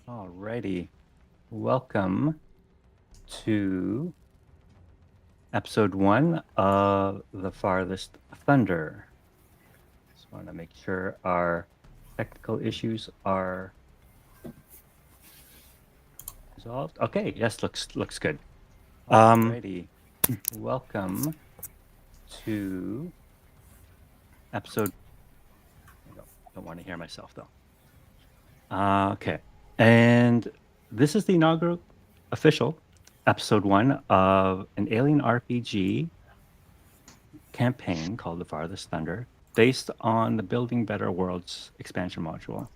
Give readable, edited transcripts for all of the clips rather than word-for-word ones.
Alrighty. Welcome to episode 1 of the Farthest Thunder. Just want to make sure our technical issues are resolved. Okay, yes, looks good. Alrighty. Welcome to episode. I don't want to hear myself though. Okay, and this is the inaugural official episode 1 of an alien RPG campaign called The Farthest Thunder, based on the Building Better Worlds expansion module.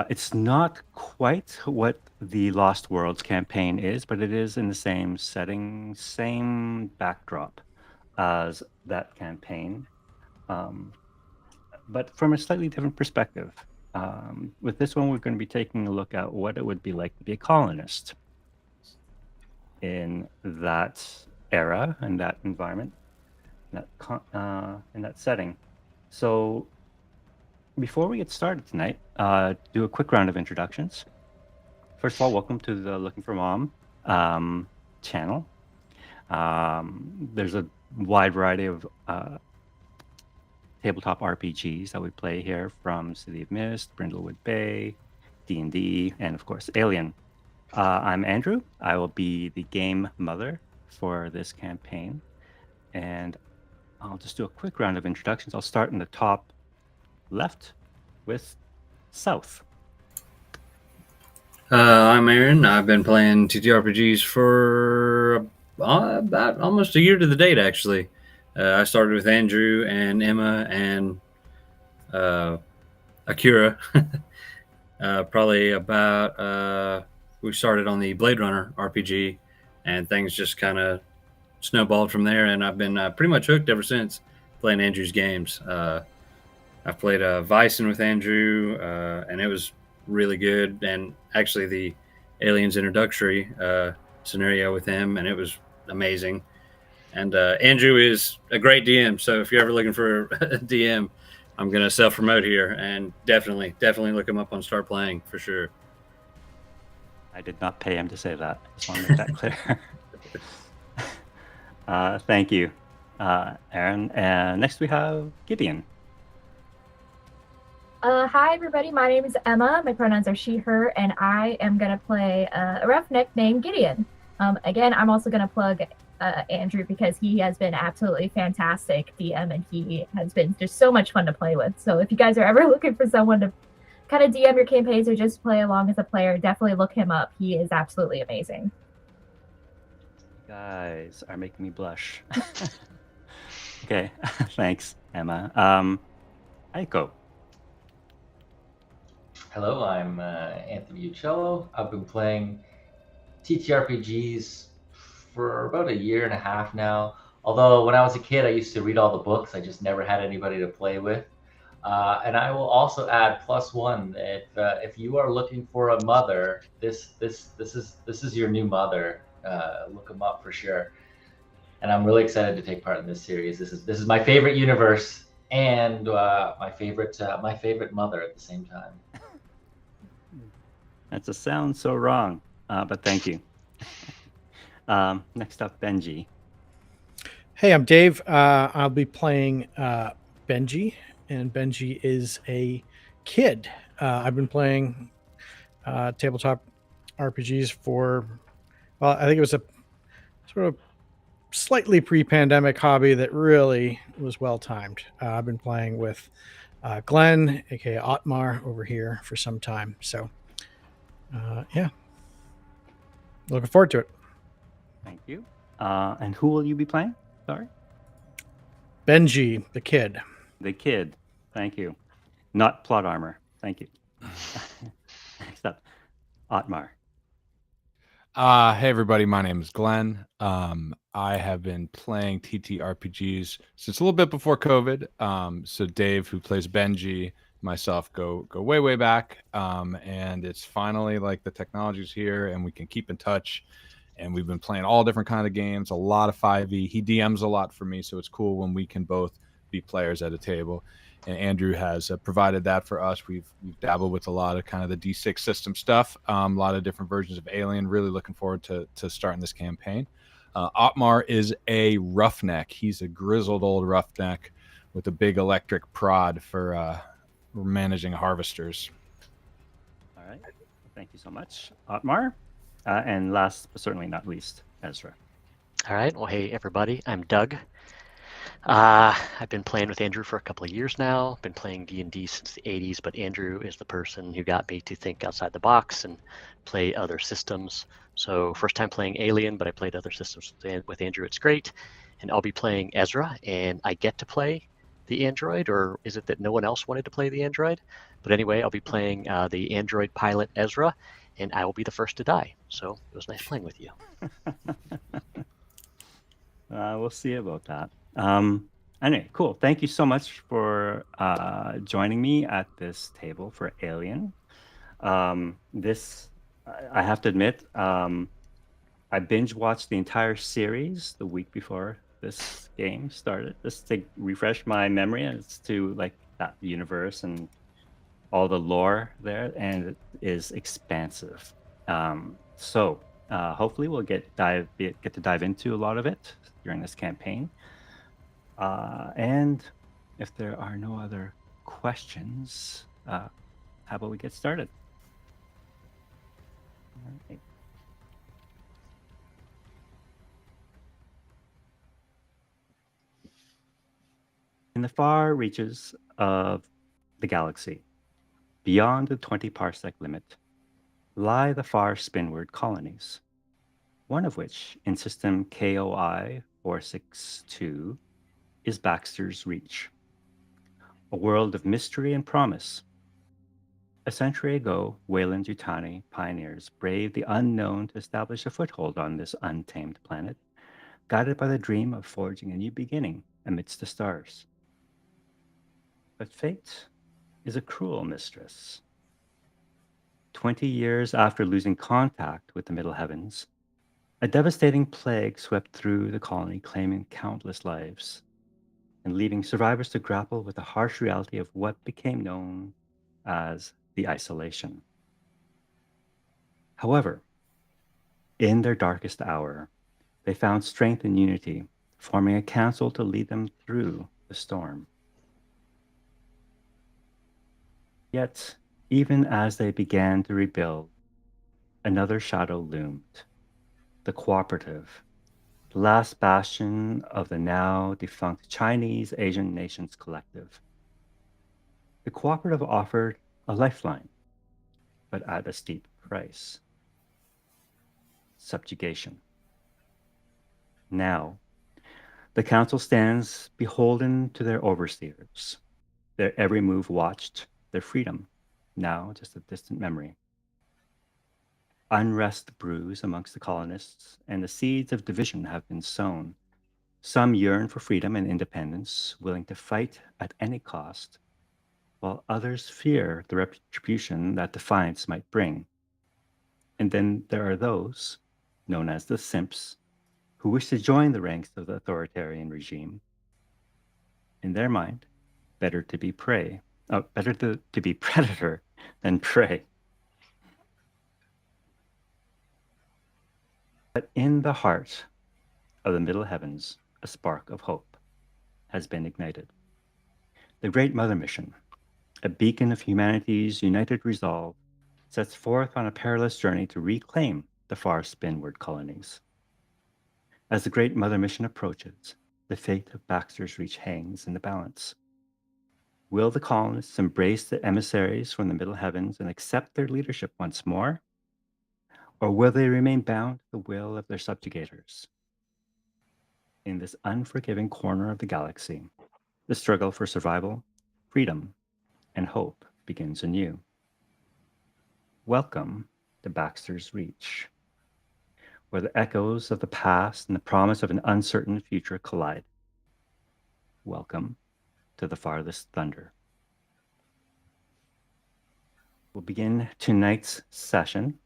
It's not quite what the Lost Worlds campaign is, but it is in the same setting, same backdrop as that campaign, but from a slightly different perspective. With this one, we're going to be taking a look at what it would be like to be a colonist in that era and that environment, in that setting. So before we get started tonight, do a quick round of introductions. First of all, welcome to the Looking for Mom channel. There's a wide variety of tabletop RPGs that we play here, from City of Mist, Brindlewood Bay, D&D, and of course Alien. I'm Andrew. I will be the game mother for this campaign, and I'll just do a quick round of introductions. I'll start in the top left with South. I'm Aaron. I've been playing TTRPGs for about almost a year to the date, actually. I started with Andrew and Emma and Akira. Probably about we started on the Blade Runner RPG, and things just kind of snowballed from there. And I've been pretty much hooked ever since playing Andrew's games. I've played Vicen with Andrew, and it was really good. And actually, the Aliens introductory scenario with him, and it was amazing. And Andrew is a great DM. So if you're ever looking for a DM, I'm going to self-promote here, and definitely look him up on Start Playing for sure. I did not pay him to say that. Just want to make that clear. Thank you, Aaron. And next we have Gideon. Hi, everybody. My name is Emma. My pronouns are she, her, and I am going to play a roughneck named Gideon. Again, I'm also going to plug Andrew because he has been absolutely fantastic DM, and he has been just so much fun to play with. So if you guys are ever looking for someone to kind of DM your campaigns or just play along as a player, definitely look him up. He is absolutely amazing. You guys are making me blush. Okay, thanks, Emma. Aiko. Hello, I'm Anthony Uccello. I've been playing TTRPGs for about a year and a half now. Although when I was a kid, I used to read all the books. I just never had anybody to play with. And I will also add +1. If you are looking for a mother, this is your new mother. Look them up for sure. And I'm really excited to take part in this series. This is my favorite universe and my favorite mother at the same time. That's a sound so wrong, but thank you. Next up, Benji. Hey, I'm Dave. I'll be playing Benji, and Benji is a kid. I've been playing tabletop RPGs for, well, I think it was a sort of slightly pre-pandemic hobby that really was well-timed. I've been playing with Glenn, aka Otmar, over here for some time. So, yeah, looking forward to it. Thank you. And who will you be playing? Sorry? Benji, the kid. The kid. Thank you. Not plot armor. Thank you. Next up, Otmar. Hey everybody, my name is Glenn. I have been playing TTRPGs since a little bit before COVID. So Dave, who plays Benji, myself go way back. And it's finally like the technology's here and we can keep in touch. And we've been playing all different kind of games, a lot of 5e. He DMs a lot for me, so it's cool when we can both be players at a table. And Andrew has provided that for us. We've dabbled with a lot of kind of the D6 system stuff, a lot of different versions of Alien. Really looking forward to starting this campaign. Otmar is a roughneck. He's a grizzled old roughneck with a big electric prod for managing harvesters. All right. Thank you so much, Otmar. And last but certainly not least, Ezra. All right. Well, hey, everybody. I'm Doug. I've been playing with Andrew for a couple of years now. Been playing D&D since the 80s, but Andrew is the person who got me to think outside the box and play other systems. So first time playing Alien, but I played other systems with Andrew. It's great. And I'll be playing Ezra, and I get to play the android, or is it that no one else wanted to play the android? But anyway, I'll be playing the android pilot Ezra, and I will be the first to die. So it was nice playing with you. We'll see about that. Anyway, cool. Thank you so much for joining me at this table for Alien. I have to admit, I binge watched the entire series the week before this game started, just to refresh my memory as to like that universe and all the lore there, and it is expansive. So hopefully we'll get to dive into a lot of it during this campaign. And if there are no other questions, how about we get started? All right. In the far reaches of the galaxy, beyond the 20 parsec limit, lie the far spinward colonies, one of which, in system KOI 462, is Baxter's Reach, a world of mystery and promise. A century ago, Weyland-Yutani pioneers braved the unknown to establish a foothold on this untamed planet, guided by the dream of forging a new beginning amidst the stars. But fate is a cruel mistress. 20 years after losing contact with the Middle Heavens, a devastating plague swept through the colony, claiming countless lives and leaving survivors to grapple with the harsh reality of what became known as the isolation. However, in their darkest hour, they found strength and unity, forming a council to lead them through the storm. Yet, even as they began to rebuild, another shadow loomed. The Cooperative, the last bastion of the now defunct Chinese Asian Nations Collective. The Cooperative offered a lifeline, but at a steep price. Subjugation. Now, the Council stands beholden to their overseers, their every move watched, their freedom, now just a distant memory. Unrest brews amongst the colonists, and the seeds of division have been sown. Some yearn for freedom and independence, willing to fight at any cost, while others fear the retribution that defiance might bring. And then there are those, known as the simps, who wish to join the ranks of the authoritarian regime. In their mind, better to be predator than prey. But in the heart of the Middle Heavens, a spark of hope has been ignited. The Great Mother Mission, a beacon of humanity's united resolve, sets forth on a perilous journey to reclaim the far spinward colonies. As the Great Mother Mission approaches, the fate of Baxter's Reach hangs in the balance. Will the colonists embrace the emissaries from the Middle Heavens and accept their leadership once more? Or will they remain bound to the will of their subjugators? In this unforgiving corner of the galaxy, the struggle for survival, freedom, and hope begins anew. Welcome to Baxter's Reach, where the echoes of the past and the promise of an uncertain future collide. Welcome to the Farthest Thunder. We'll begin tonight's session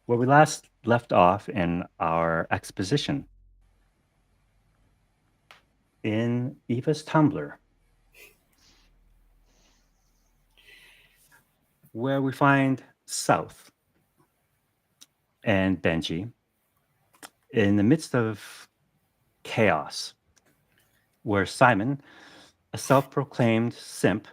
where we last left off in our exposition. in Eva's tumbler, where we find South and Benji in the midst of chaos, where Simon, a self-proclaimed simp,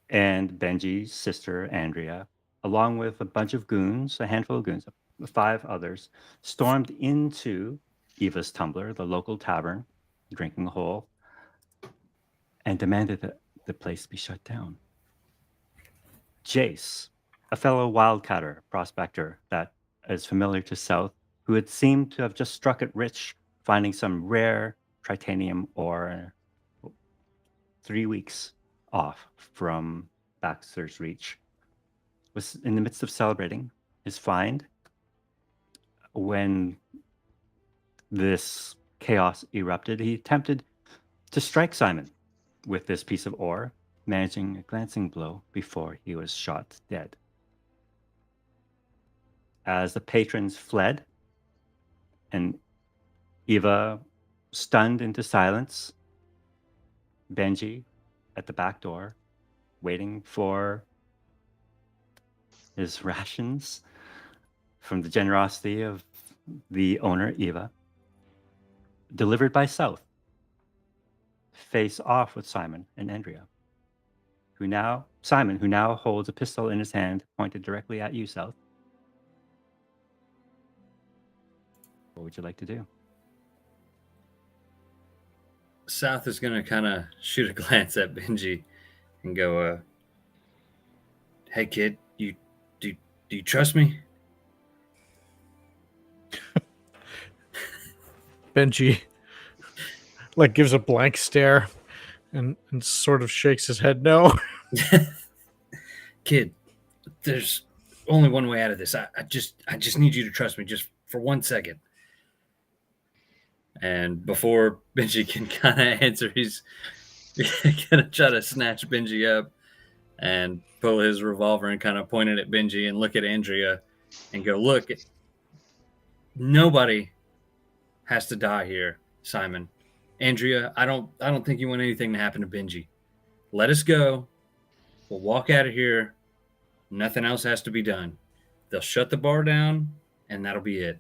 and Benji's sister, Andrea, along with a bunch of goons, a handful of goons, 5 others, stormed into Eva's tumbler, the local tavern, drinking a hole, and demanded that the place be shut down. Jace, a fellow wildcatter prospector that is familiar to South, who had seemed to have just struck it rich, finding some rare titanium ore 3 weeks off from Baxter's reach, was in the midst of celebrating his find when this chaos erupted. He attempted to strike Simon with this piece of ore, managing a glancing blow before he was shot dead. As the patrons fled and Eva stunned into silence, Benji at the back door, waiting for his rations from the generosity of the owner, Eva, delivered by South, face off with Simon and Andrea, who now holds a pistol in his hand pointed directly at you, South. What would you like to do? South is going to kind of shoot a glance at Benji and go, hey, kid, do you trust me? Benji like gives a blank stare and sort of shakes his head no. Kid, there's only one way out of this. I just need you to trust me just for 1 second. And before Benji can kind of answer, he's going to try to snatch Benji up and pull his revolver and kind of point it at Benji and look at Andrea and go, look, nobody has to die here, Simon. Andrea, I don't think you want anything to happen to Benji. Let us go. We'll walk out of here. Nothing else has to be done. They'll shut the bar down, and that'll be it.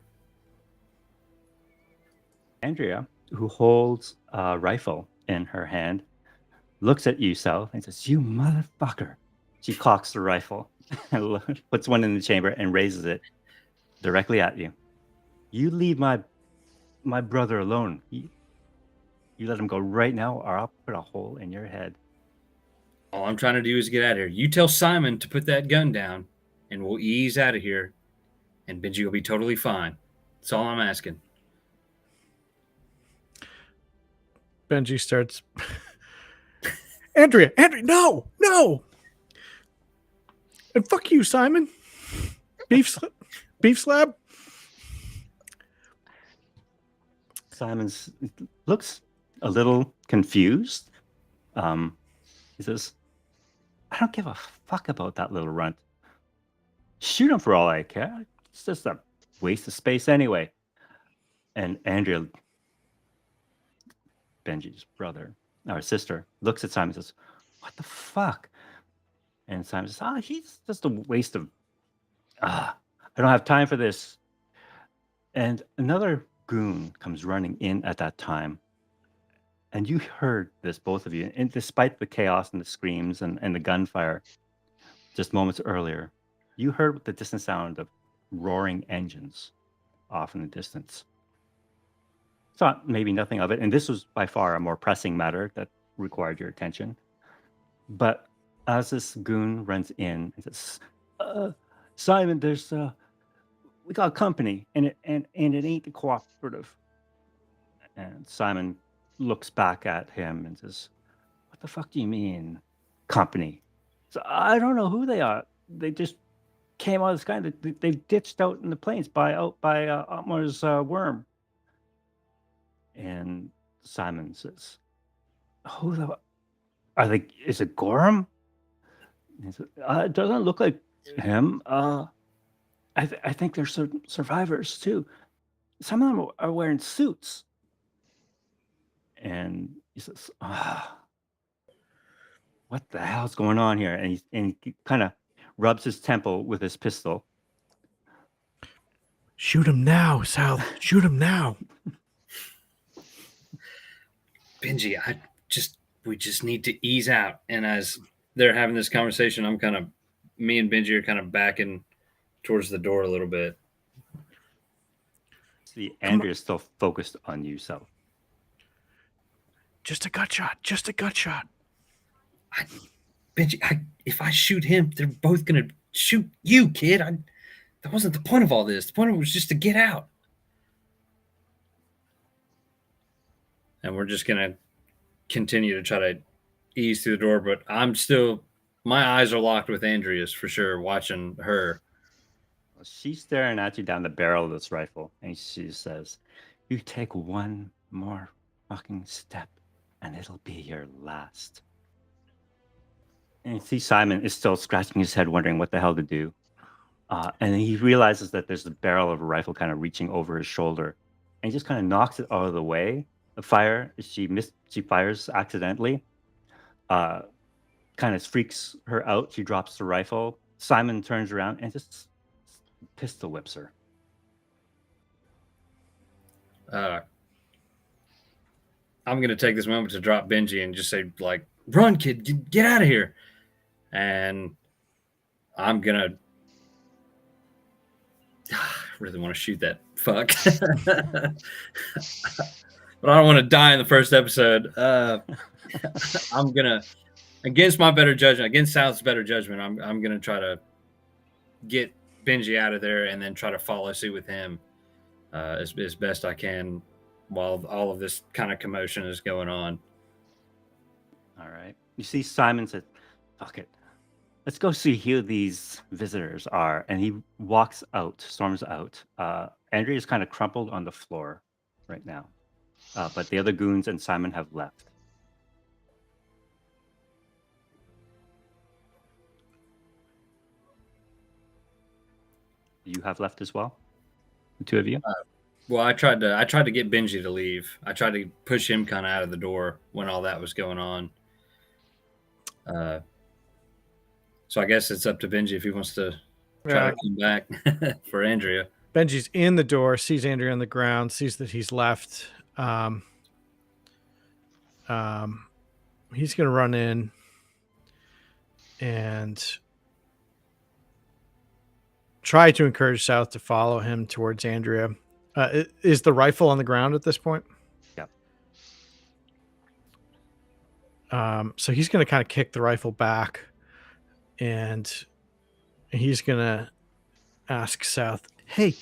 Andrea, who holds a rifle in her hand, looks at you, South, and says, "You motherfucker." She cocks the rifle, puts one in the chamber, and raises it directly at you. You leave my brother alone. You let him go right now, or I'll put a hole in your head. All I'm trying to do is get out of here. You tell Simon to put that gun down, and we'll ease out of here, and Benji will be totally fine. That's all I'm asking. Benji starts. Andrea, no. And fuck you, Simon. Beef slab. Simon looks a little confused. He says, "I don't give a fuck about that little runt. Shoot him for all I care. It's just a waste of space anyway." And Andrea, Benji's brother, or sister, looks at Simon and says, "What the fuck?" And Simon says, "He's just a waste of, I don't have time for this." And another goon comes running in at that time. And you heard this, both of you, and despite the chaos and the screams and the gunfire just moments earlier, you heard the distant sound of roaring engines off in the distance. Thought maybe nothing of it, and this was by far a more pressing matter that required your attention. But as this goon runs in and says, "Simon, there's we got company, and it ain't the cooperative." And Simon looks back at him and says, "What the fuck do you mean, company?" So, "I don't know who they are. They just came out of the sky. They ditched out in the plains by Otmar's worm." And Simon says, "Who the are they? Is it Gorham?" And he says, "It doesn't look like him. I think they're survivors too. Some of them are wearing suits." And He says, what the hell's going on here? And he kind of rubs his temple with his pistol. Shoot him now, South. Shoot him now. Benji, we just need to ease out. And as they're having this conversation, me and Benji are kind of backing towards the door a little bit. See, Andrea's still focused on you, South. Just a gut shot. Just a gut shot. Benji, if I shoot him, they're both gonna shoot you, kid. That wasn't the point of all this. The point of it was just to get out. And we're just gonna continue to try to ease through the door, but my eyes are locked with Andrea's for sure, watching her. She's staring at you down the barrel of this rifle, and she says, "You take one more fucking step, and it'll be your last." And you see Simon is still scratching his head, wondering what the hell to do. And then he realizes that there's the barrel of a rifle kind of reaching over his shoulder, and he just kind of knocks it out of the way. The fire, she fires accidentally. Kind of freaks her out. She drops the rifle. Simon turns around and just pistol whips her. I'm gonna take this moment to drop Benji and just say, like, "Run, kid! Get out of here!" And I'm gonna. I really want to shoot that fuck, but I don't want to die in the first episode. I'm gonna, against my better judgment, against South's better judgment, I'm gonna try to get Benji out of there and then try to follow suit with him as best I can while all of this kind of commotion is going on. All right. You see Simon says, "Fuck it. Let's go see who these visitors are." And he storms out. Andrea is kind of crumpled on the floor right now. But the other goons and Simon have left. You have left as well? The two of you? Well, I tried to get Benji to leave. I tried to push him kind of out of the door when all that was going on. So I guess it's up to Benji if he wants to try to come back for Andrea. Benji's in the door, sees Andrea on the ground, sees that he's left. He's going to run in and try to encourage South to follow him towards Andrea. Is the rifle on the ground at this point? Yeah. So he's going to kind of kick the rifle back, and he's going to ask South, "Hey,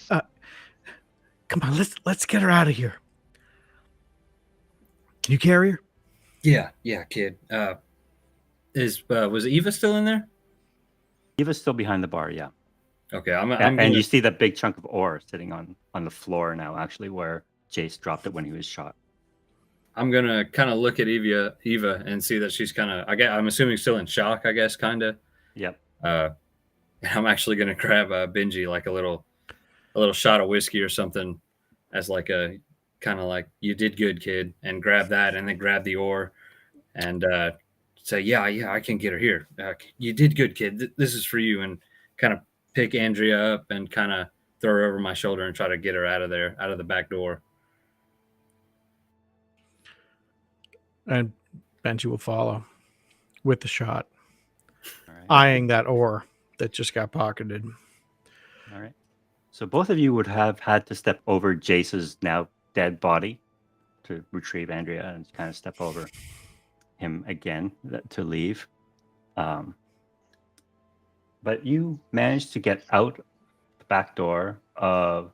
come on, let's get her out of here. Can you carry her?" Yeah, kid. Was Eva still in there? Eva's still behind the bar, yeah. Okay, and you see that big chunk of ore sitting on the floor now, actually, where Jace dropped it when he was shot. I'm gonna kind of look at Eva and see that she's kind of, I'm assuming still in shock, I guess, kind of. Yep. I'm actually gonna grab Benji like a little shot of whiskey or something as like a kind of like, "You did good, kid," and grab that, and then grab the ore and say, yeah, I can get her here. "You did good, kid. This is for you," and kind of pick Andrea up and kind of throw her over my shoulder and try to get her out of there, out of the back door. And Benji will follow with the shot, All right. eyeing that ore that just got pocketed. All right. So both of you would have had to step over Jace's now dead body to retrieve Andrea and kind of step over him again to leave. But you managed to get out the back door of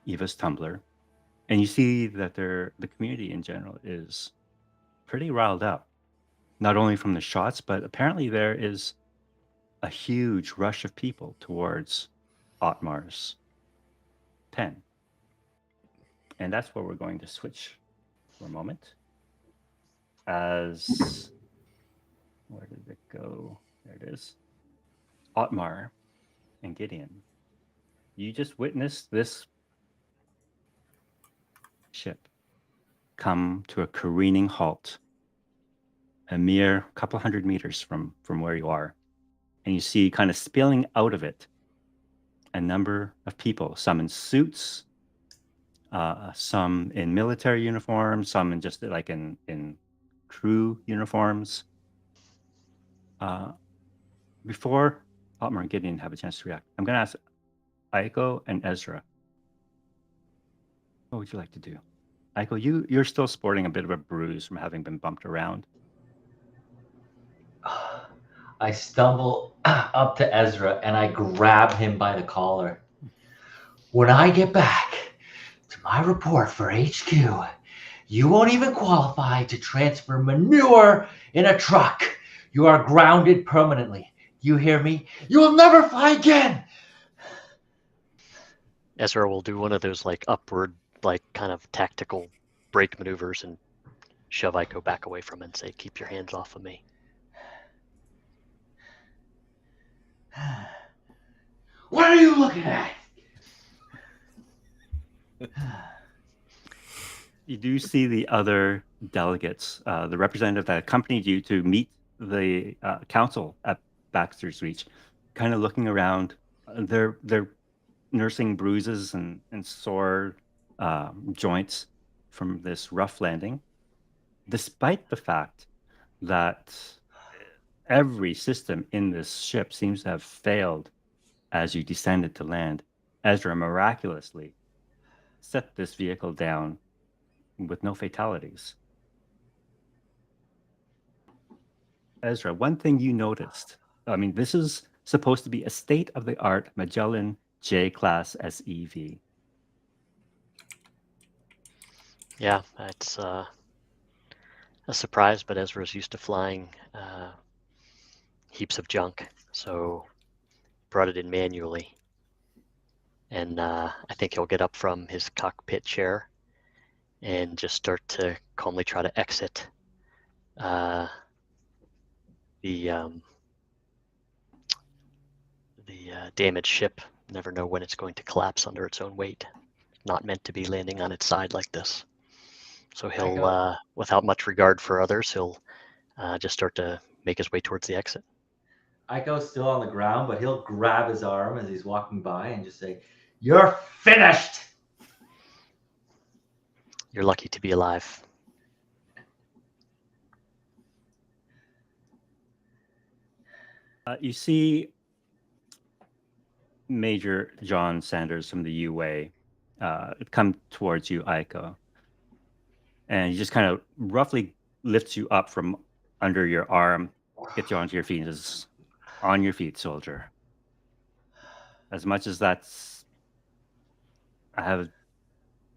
Eva's Tumbler, and you see that the community in general is pretty riled up, not only from the shots, but apparently there is a huge rush of people towards Otmar's pen. And that's where we're going to switch for a moment. Where did it go? There it is. Otmar and Gideon. You just witnessed this ship come to a careening halt, a mere couple hundred meters from where you are. And you see kind of spilling out of it a number of people, some in suits, some in military uniforms, some in just like in crew uniforms. Before Otmar and Gideon have a chance to react, I'm going to ask Aiko and Ezra, what would you like to do? Aiko, you're still sporting a bit of a bruise from having been bumped around. I stumble up to Ezra and I grab him by the collar. When I get back to my report for HQ, you won't even qualify to transfer manure in a truck. You are grounded permanently. You hear me? You will never fly again. Ezra will do one of those like upward, like kind of tactical brake maneuvers and shove Aiko back away from it and say, "Keep your hands off of me." What are you looking at? You do see the other delegates, the representative that accompanied you to meet the council at Baxter's Reach, kind of looking around. They're nursing bruises and sore joints from this rough landing, despite the fact that every system in this ship seems to have failed as you descended to land. Ezra miraculously set this vehicle down with no fatalities. Ezra, one thing you noticed, I mean, this is supposed to be a state-of-the-art Magellan J-class SEV. Yeah, it's a surprise, but Ezra's used to flying heaps of junk, so brought it in manually. And I think he'll get up from his cockpit chair and just start to calmly try to exit the damaged ship. Never know when it's going to collapse under its own weight. Not meant to be landing on its side like this. So he'll, without much regard for others, he'll just start to make his way towards the exit. Aiko's still on the ground, but he'll grab his arm as he's walking by and just say, "You're finished." You're lucky to be alive. You see Major John Sanders from the UA come towards you, Aiko. And he just kind of roughly lifts you up from under your arm, gets you onto your feet, and says, "On your feet, soldier." As much as that's,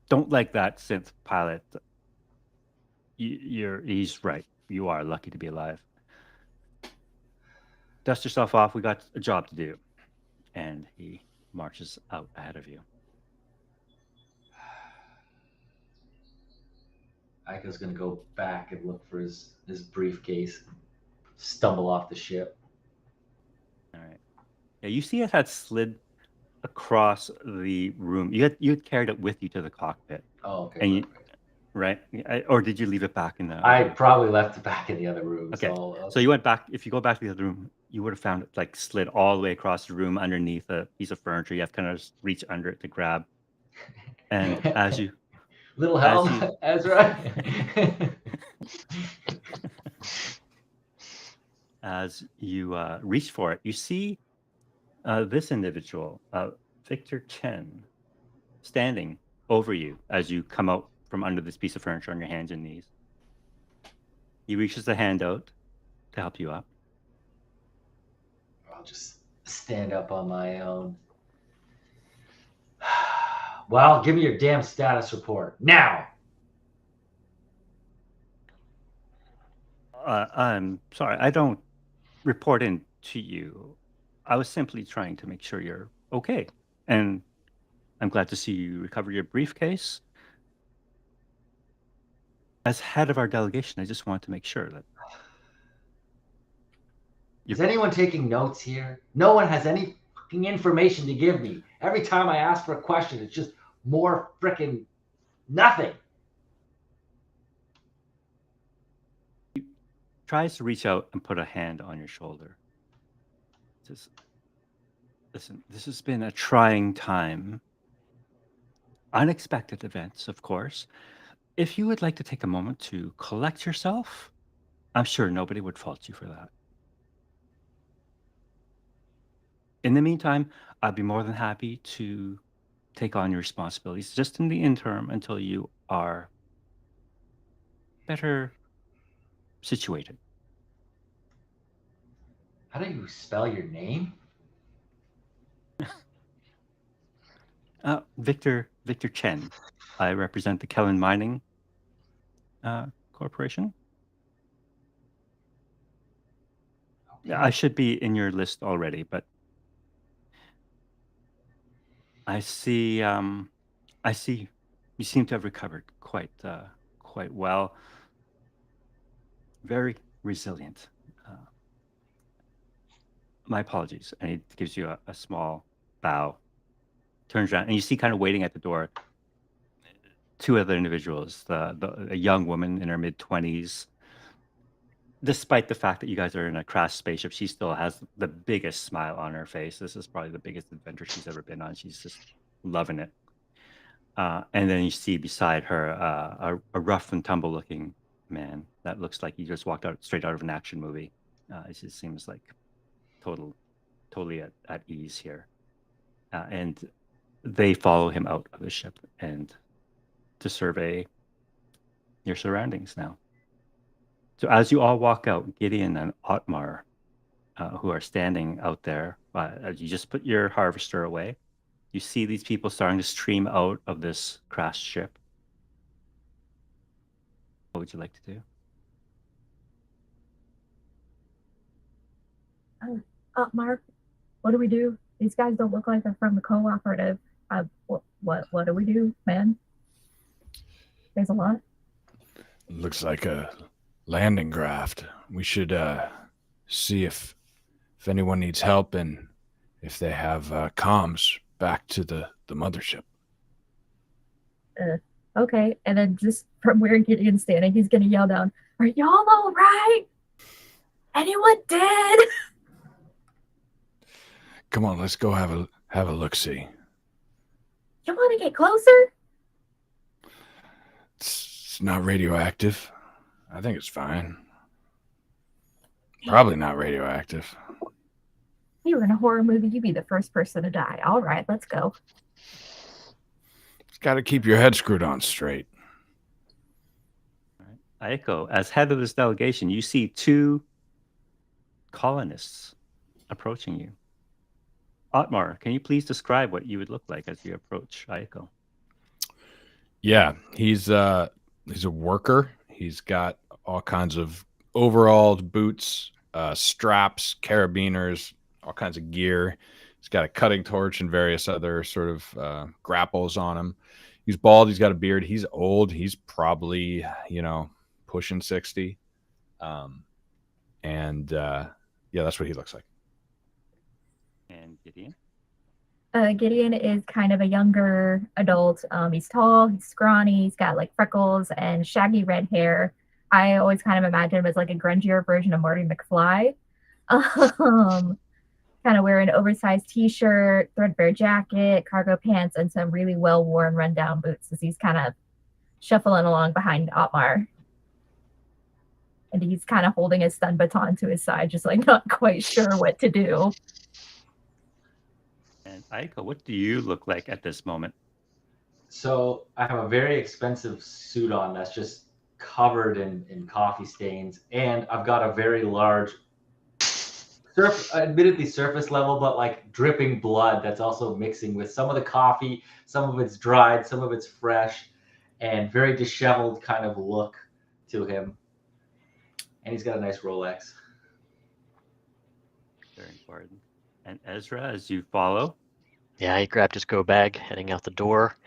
don't like that synth pilot. He's right. You are lucky to be alive. Dust yourself off. We got a job to do. And he marches out ahead of you. Aiko's going to go back and look for his briefcase, stumble off the ship. All right. Yeah, you see it had slid across the room. You had carried it with you to the cockpit. Oh, okay. And right? Or did you leave it back in the... I probably left it back in the other room. Okay. So you went back. If you go back to the other room, you would have found it like slid all the way across the room underneath a piece of furniture. You have to kind of just reach under it to grab. And as you... Little help, Ezra. As you reach for it, you see this individual, Victor Chen, standing over you as you come out from under this piece of furniture on your hands and knees. He reaches a hand out to help you up. I'll just stand up on my own. Well, give me your damn status report now. I'm sorry, I don't report in to you. I was simply trying to make sure you're okay. And I'm glad to see you recover your briefcase. As head of our delegation, I just want to make sure that... Is anyone taking notes here? No one has any fucking information to give me. Every time I ask for a question, it's just more frickin' nothing. tries to reach out and put a hand on your shoulder. Says, "Listen, this has been a trying time. Unexpected events, of course. If you would like to take a moment to collect yourself, I'm sure nobody would fault you for that. In the meantime, I'd be more than happy to take on your responsibilities just in the interim until you are better situated." How do you spell your name? Victor Chen. I represent the Kellen Mining Corporation. Okay. I should be in your list already, but I see. I see. You seem to have recovered quite well. Very resilient. My apologies. And he gives you a small bow. Turns around, and you see, kind of waiting at the door, two other individuals. A young woman in her mid-20s. Despite the fact that you guys are in a crashed spaceship, she still has the biggest smile on her face. This is probably the biggest adventure she's ever been on. She's just loving it. And then you see beside her a rough and tumble looking man that looks like he just walked out straight out of an action movie. It just seems like totally at ease here. And they follow him out of the ship and to survey your surroundings now. So as you all walk out, Gideon and Otmar, who are standing out there, as you just put your harvester away, you see these people starting to stream out of this crashed ship. What would you like to do? Mark, what do we do? These guys don't look like they're from the cooperative. What do we do, man? There's a lot. Looks like a landing craft. We should see if anyone needs help and if they have comms back to the mothership. Okay, and then just from where Gideon's standing, he's gonna yell down, "Are y'all all right? Anyone dead?" Come on, let's go have a look see. You want to get closer? It's not radioactive. I think it's fine. Probably not radioactive. If you were in a horror movie, you'd be the first person to die. All right, let's go. Got to keep your head screwed on straight. Aiko, as head of this delegation, you see two colonists approaching you. Otmar, can you please describe what you would look like as you approach Aiko? Yeah, he's a worker. He's got all kinds of overalls, boots, straps, carabiners, all kinds of gear. He's got a cutting torch and various other sort of grapples on him. He's bald. He's got a beard. He's old. He's probably, pushing 60. Yeah, that's what he looks like. And Gideon? Gideon is kind of a younger adult. He's tall, he's scrawny, he's got like freckles and shaggy red hair. I always kind of imagine him as like a grungier version of Marty McFly. Kind of wearing an oversized t-shirt, threadbare jacket, cargo pants, and some really well-worn rundown boots as he's kind of shuffling along behind Otmar. And he's kind of holding his stun baton to his side, just like not quite sure what to do. And Aiko, what do you look like at this moment? So I have a very expensive suit on that's just covered in coffee stains, and I've got a very large, admittedly surface level, but like dripping blood that's also mixing with some of the coffee. Some of it's dried, some of it's fresh, and very disheveled kind of look to him. And he's got a nice Rolex. Very important. And Ezra, as you follow? Yeah, he grabbed his go bag, heading out the door.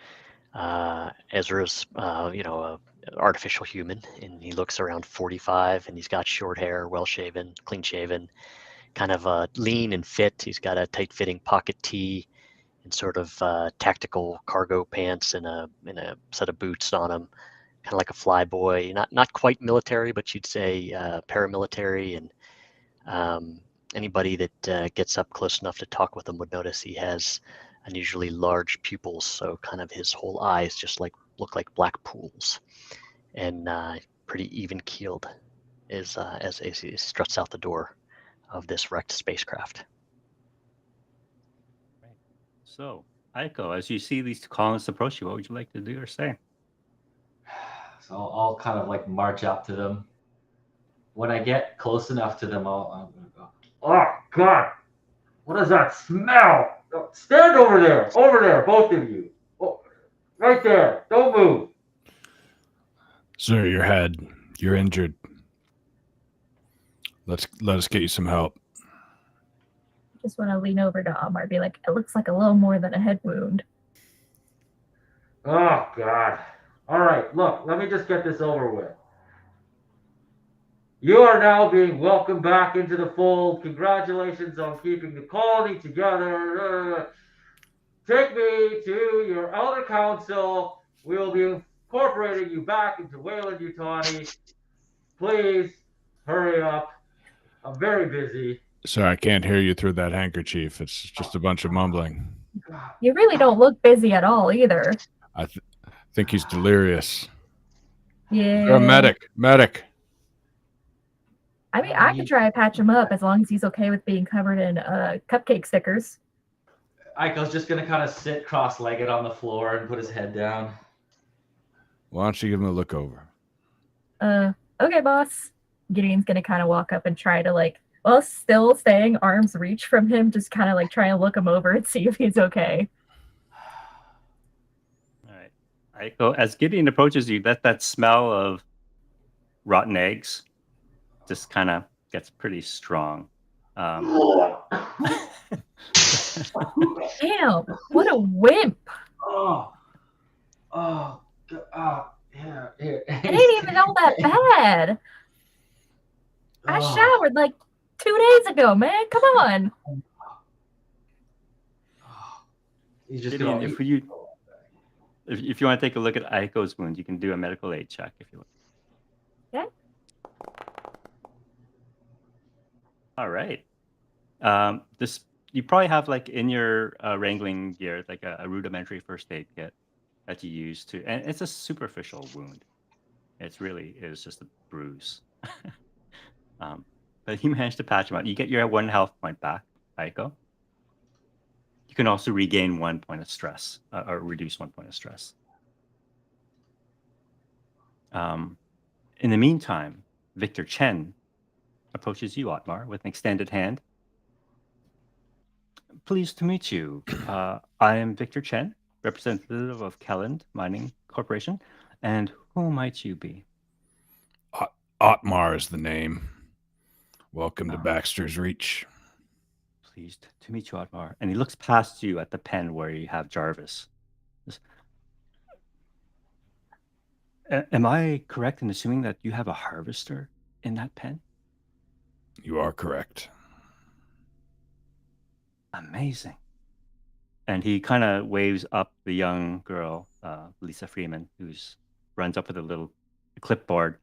Ezra's, a artificial human, and he looks around 45, and he's got short hair, well shaven, clean shaven, kind of lean and fit. He's got a tight fitting pocket tee and sort of tactical cargo pants and a set of boots on him. kind of like a flyboy, not quite military, but you'd say paramilitary. And anybody that gets up close enough to talk with him would notice he has unusually large pupils, so kind of his whole eyes just look like black pools, and pretty even keeled as he struts out the door of this wrecked spacecraft. So, Aiko, as you see these colonists approach you, what would you like to do or say? So I'll kind of like march up to them. When I get close enough to them, I'm gonna go, "Oh God, what is that smell? Stand over there, both of you. Oh, right there. Don't move." Sir, your head. You're injured. Let us get you some help. Just want to lean over to Amar, be like, it looks like a little more than a head wound. Oh God. All right, look, let me just get this over with. You are now being welcomed back into the fold. Congratulations on keeping the colony together. Take me to your elder council. We will be incorporating you back into Wayland-Yutani. Please hurry up. I'm very busy. Sir, I can't hear you through that handkerchief. It's just a bunch of mumbling. You really don't look busy at all either. I think he's delirious. Yeah. You're a medic. I mean, I could try to patch him up as long as he's okay with being covered in cupcake stickers. Aiko's just going to kind of sit cross-legged on the floor and put his head down. Why don't you give him a look over? Okay, boss. Gideon's going to kind of walk up and try to, while still staying arm's reach from him, just kind of try to look him over and see if he's okay. All right. Aiko, as Gideon approaches you, that smell of rotten eggs just kind of gets pretty strong. Damn, what a wimp. Yeah. It ain't even all that bad. I showered 2 days ago, man. Come on. He's just Gideon, going if you want to take a look at Aiko's wound, you can do a medical aid check if you want. Okay. All right. This you probably have in your wrangling gear a rudimentary first aid kit that you use and it's a superficial wound. It is just a bruise. But you managed to patch him up. You get your 1 health point back, Aiko. You can also regain 1 point of stress or reduce 1 point of stress. In the meantime, Victor Chen approaches you, Otmar, with an extended hand. Pleased to meet you. I am Victor Chen, representative of Kelland Mining Corporation. And who might you be? Otmar is the name. Welcome to Baxter's Reach. Pleased to meet you, Otmar. And he looks past you at the pen where you have Jarvis. Am I correct in assuming that you have a harvester in that pen? You are correct. Amazing. And he kind of waves up the young girl, Lisa Freeman, who runs up with a little clipboard.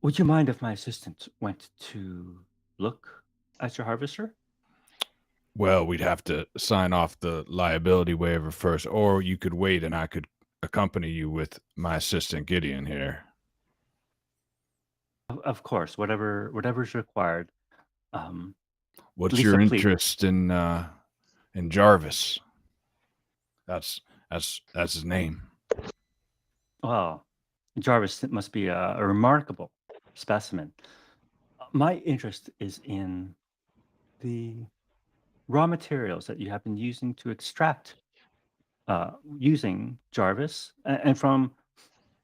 Would you mind if my assistant went to look at your harvester? Well, we'd have to sign off the liability waiver first, or you could wait and I could accompany you with my assistant Gideon here. Of course, whatever's required. What's Lisa, your please. interest in Jarvis? That's his name. Well, Jarvis must be a remarkable specimen. My interest is in the raw materials that you have been using to extract using Jarvis. And from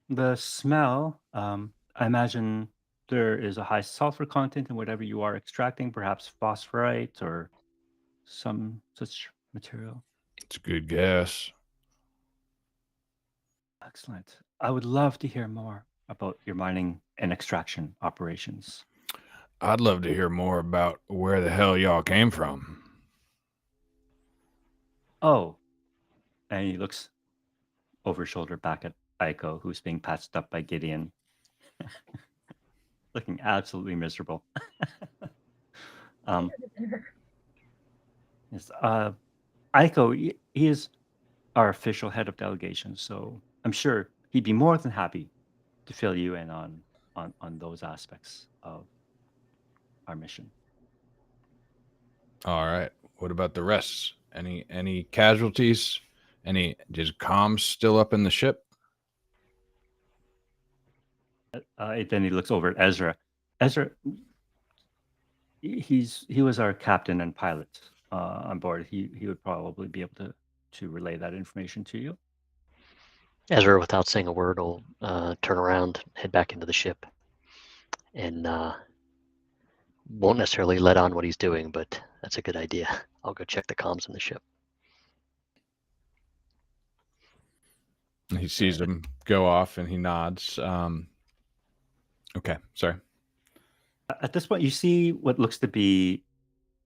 the smell, I imagine there is a high sulfur content in whatever you are extracting, perhaps phosphorite or some such material. It's a good guess. Excellent. I would love to hear more about your mining and extraction operations. I'd love to hear more about where the hell y'all came from. Oh, and he looks over his shoulder back at Aiko, who's being patched up by Gideon. Looking absolutely miserable. Yes, Aiko, he is our official head of delegation, so I'm sure he'd be more than happy to fill you in on those aspects of our mission. All right. What about the rest? Any casualties? Is comms still up in the ship? Then he looks over at Ezra. Ezra, he was our captain and pilot on board. He would probably be able to relay that information to you. Ezra, without saying a word, will turn around, head back into the ship, and won't necessarily let on what he's doing, but that's a good idea. I'll go check the comms in the ship. He sees them go off and he nods. Okay, sorry. At this point, you see what looks to be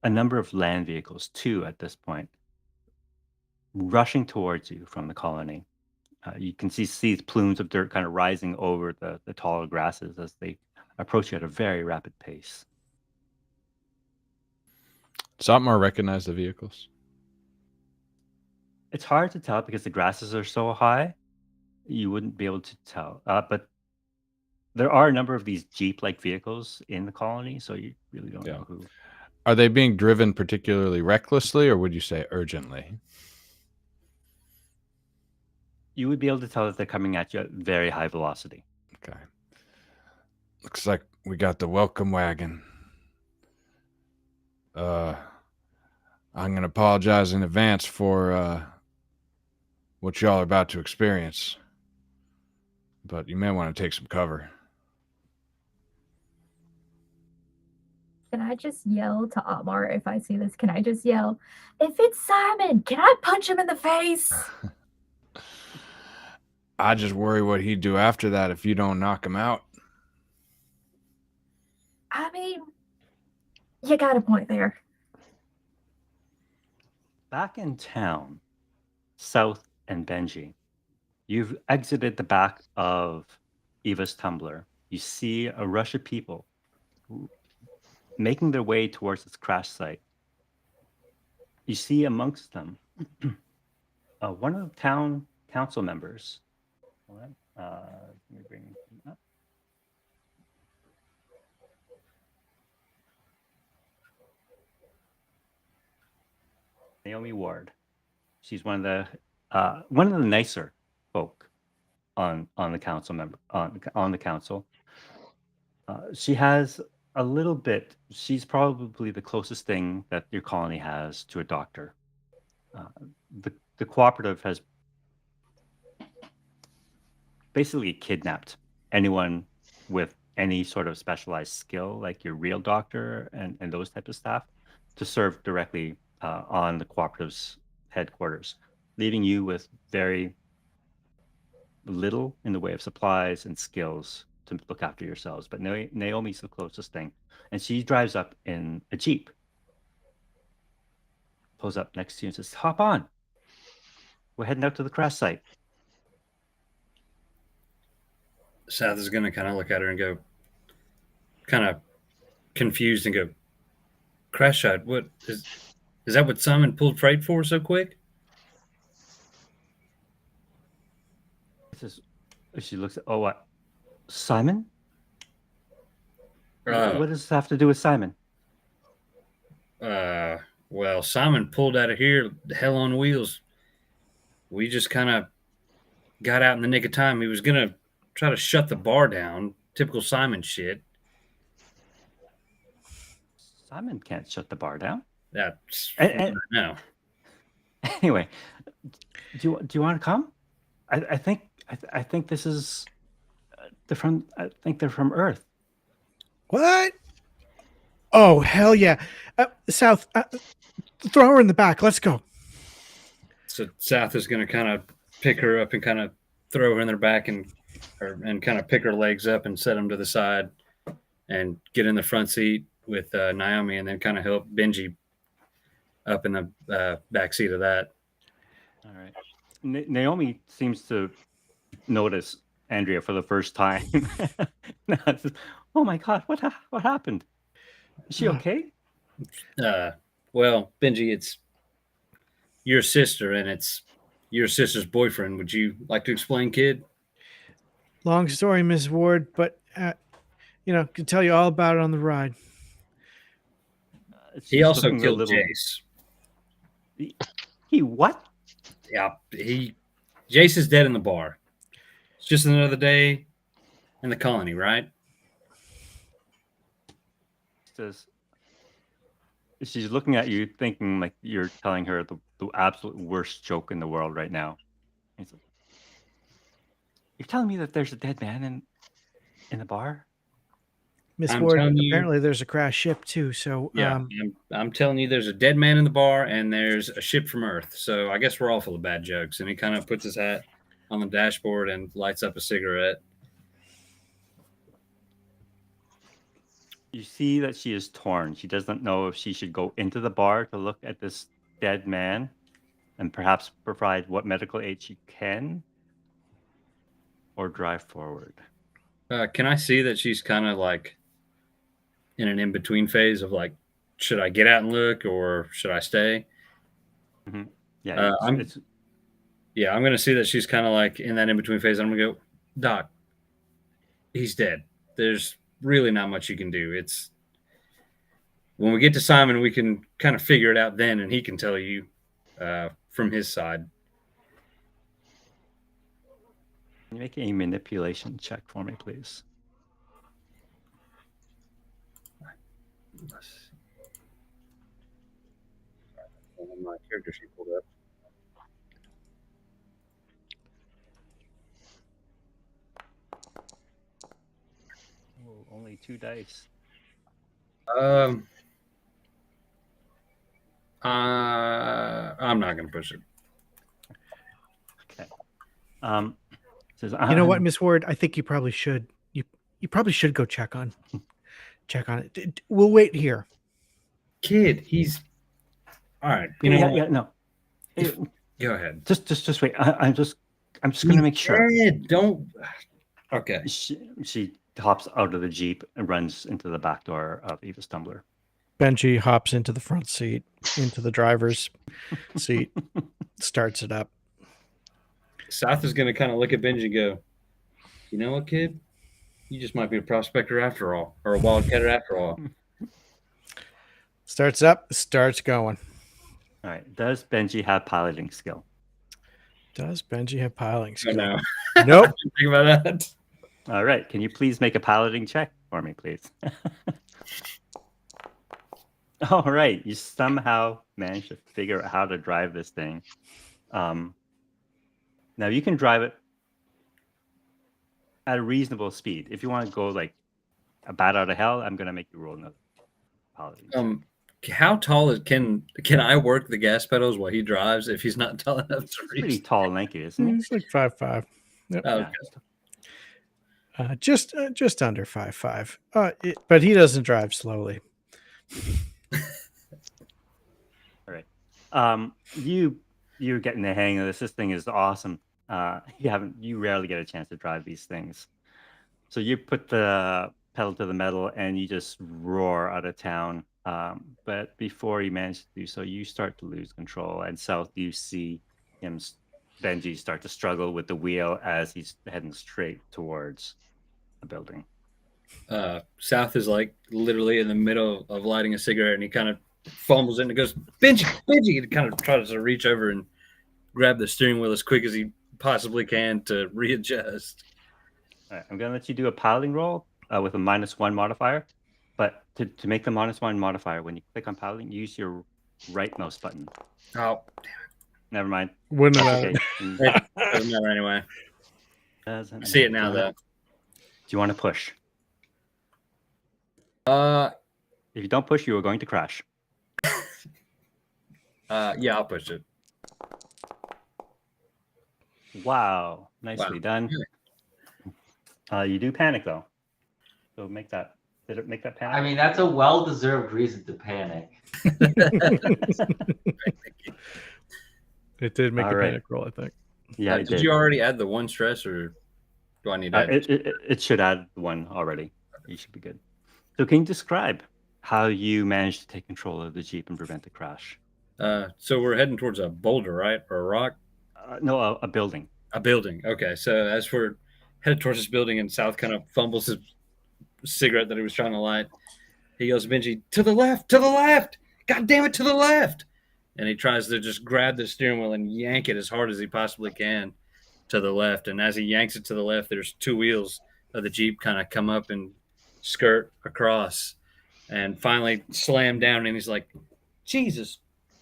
a number of land vehicles, 2 at this point, rushing towards you from the colony. You can see plumes of dirt kind of rising over the taller grasses as they approach you at a very rapid pace. Sotmar recognize the vehicles. It's hard to tell because the grasses are so high. You wouldn't be able to tell. But there are a number of these Jeep-like vehicles in the colony, so you really don't know who. Are they being driven particularly recklessly, or would you say urgently? You would be able to tell that they're coming at you at very high velocity. Okay. Looks like we got the welcome wagon. I'm going to apologize in advance for what y'all are about to experience. But you may want to take some cover. Can I just yell to Otmar if I see this? Can I just yell, if it's Simon, can I punch him in the face? I just worry what he'd do after that if you don't knock him out. I mean, you got a point there. Back in town, South and Benji, you've exited the back of Eva's tumbler. You see a rush of people making their way towards this crash site. You see amongst them one of the town council members. Let me bring him up. Naomi Ward. She's one of the nicer folk on the council on the council. She has a little bit. She's probably the closest thing that your colony has to a doctor. The cooperative has basically kidnapped anyone with any sort of specialized skill, like your real doctor and those type of staff, to serve directly on the cooperative's headquarters, leaving you with very little in the way of supplies and skills to look after yourselves. But Naomi's the closest thing, and she drives up in a Jeep, pulls up next to you and says, "Hop on. We're heading out to the crash site." South is going to kind of look at her and go, kind of confused, and go, "Crash site? What is that? What Simon pulled freight for so quick?" She looks at, "Oh, what? Simon? Uh, What does this have to do with Simon?" Well, Simon pulled out of here, hell on wheels. We just kind of got out in the nick of time. He was going to try to shut the bar down. Typical Simon shit. Simon can't shut the bar down. That's no. Anyway, do you want to come? I think this is they're from. I think they're from Earth. What? Oh, hell yeah. South, throw her in the back. Let's go. So South is going to kind of pick her up and kind of throw her in their back and kind of pick her legs up and set them to the side and get in the front seat with Naomi, and then kind of help Benji up in the back seat of that. All right. Naomi seems to notice Andrea for the first time. Oh my God, what happened? Is she okay? Well, Benji, it's your sister and it's your sister's boyfriend. Would you like to explain, kid? Long story, Miss Ward, but can tell you all about it on the ride. She's He also looking a killed little. Jace. He what? Yeah, Jace is dead in the bar. It's just another day in the colony, right? Says she's looking at you, thinking like you're telling her the absolute worst joke in the world right now. He says, "You're telling me that there's a dead man in the bar?" Miss I'm Ward, telling you- apparently there's a crash ship too. So Yeah, I'm telling you, there's a dead man in the bar and there's a ship from Earth. So I guess we're all full of bad jokes. And he kind of puts his hat on the dashboard and lights up a cigarette. You see that she is torn. She doesn't know if she should go into the bar to look at this dead man and perhaps provide what medical aid she can, or drive forward. Can I see that she's kind of like in an in-between phase of like, should I get out and look or should I stay? Mm-hmm. Yeah, I'm going to see that she's kind of like in that in-between phase. I'm going to go, Doc, he's dead. There's really not much you can do. It's when we get to Simon, we can kind of figure it out then, and he can tell you from his side. Can you make a manipulation check for me, please? My character sheet pulled up. Oh, only 2 dice. I'm not going to push it. Okay. Says, you know what, Miss Ward? I think you probably should. You probably should go check on it. We'll wait here. Kid, he's all right. You know, no. Go ahead. Just wait. I'm just going to make sure. Don't. Okay. She hops out of the Jeep and runs into the back door of Eva's Tumbler. Benji hops into the front seat, into the driver's seat, starts it up. South is going to kind of look at Benji and go, you know what, kid? You just might be a prospector after all, or a wildcatter after all. Starts up, starts going. All right. Does Benji have piloting skill? Does Benji have piloting skill? No. Nope. Think about that. All right. Can you please make a piloting check for me, please? All right. You somehow managed to figure out how to drive this thing. Now you can drive it at a reasonable speed. If you want to go like a bat out of hell, I'm gonna make you roll another piloting. How tall can I work the gas pedals while he drives if he's not tall enough to reach? Pretty tall and lanky, isn't he? It's like 5'5". Yep. Oh, okay. Just under 5'5". But he doesn't drive slowly. All right. You're getting the hang of this. This thing is awesome. You rarely get a chance to drive these things. So you put the pedal to the metal and you just roar out of town. But before you manage to do so, you start to lose control. And South, you see Benji start to struggle with the wheel as he's heading straight towards a building. South is like literally in the middle of lighting a cigarette and he kind of fumbles it and goes, Benji! He kind of tries to reach over and grab the steering wheel as quick as he possibly can to readjust. All right, I'm going to let you do a piloting roll with a -1 modifier. But to make the -1 modifier, when you click on piloting, use your right mouse button. Oh, Never mind. Wouldn't Okay. it doesn't matter anyway. I see it now, though. Do you want to push? If you don't push, you are going to crash. Yeah, I'll push it. Wow. Nicely done. You do panic, though. So make that. Did it make that panic? I mean, that's a well-deserved reason to panic. It did make All a right. panic roll, I think. Yeah, it did did. you already add the 1 stress, or do I need to add? It should add 1 already. You should be good. So can you describe how you managed to take control of the Jeep and prevent the crash? So we're heading towards a boulder, right, or a rock? No, a building. A building. Okay, so as we're headed towards this building, and South kind of fumbles his cigarette that he was trying to light, he yells, "Benji, to the left! To the left! God damn it, to the left!" And he tries to just grab the steering wheel and yank it as hard as he possibly can to the left. And as he yanks it to the left, there's 2 wheels of the Jeep kind of come up and skirt across and finally slam down. And he's like, "Jesus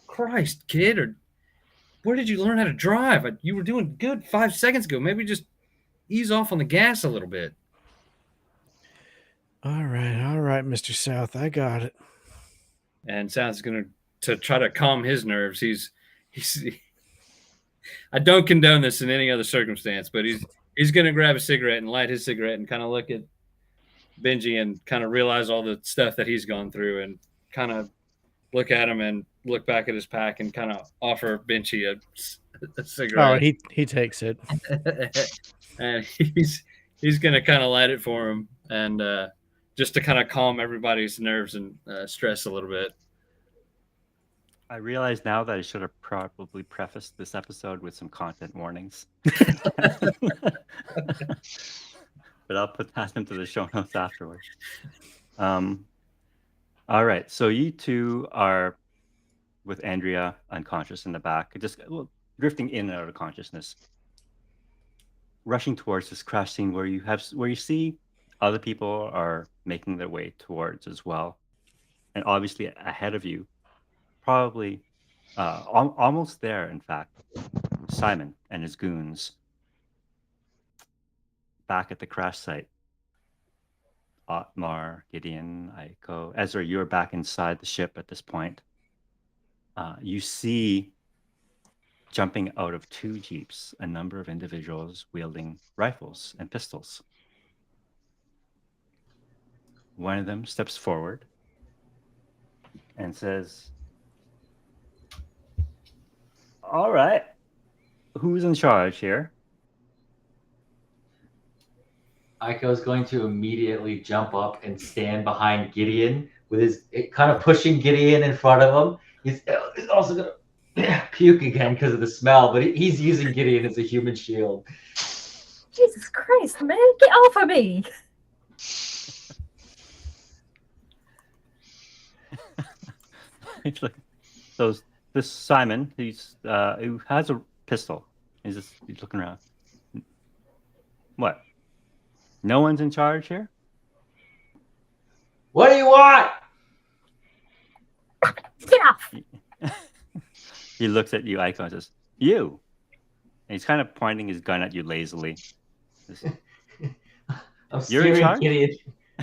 Christ, kid, or where did you learn how to drive? You were doing good 5 seconds ago. Maybe just ease off on the gas a little bit." All right, Mr. South, I got it. And South's going to try to calm his nerves. He's I don't condone this in any other circumstance, but he's going to grab a cigarette and light his cigarette and kind of look at Benji and kind of realize all the stuff that he's gone through, and kind of look at him and look back at his pack and kind of offer Benji a cigarette. Oh, he takes it. And he's going to kind of light it for him, and just to kind of calm everybody's nerves and stress a little bit. I realize now that I should have probably prefaced this episode with some content warnings. But I'll put that into the show notes afterwards. All right. So you two are with Andrea unconscious in the back, just drifting in and out of consciousness, rushing towards this crash scene where you see other people are making their way towards as well. And obviously ahead of you, probably almost there, in fact, Simon and his goons back at the crash site. Otmar, Gideon, Aiko, Ezra, you're back inside the ship at this point. You see, jumping out of 2 jeeps, a number of individuals wielding rifles and pistols. One of them steps forward and says, "All right, who's in charge here?" Aiko is going to immediately jump up and stand behind Gideon with his kind of pushing Gideon in front of him. He's also going to puke again because of the smell, but he's using Gideon as a human shield. Jesus Christ, man, get off of me! So this Simon, who has a pistol, he's looking around. What? No one's in charge here? What do you want? Get off! He looks at you, Aiko, and says, "You." And he's kind of pointing his gun at you lazily. I'm You're in steering charge? Gideon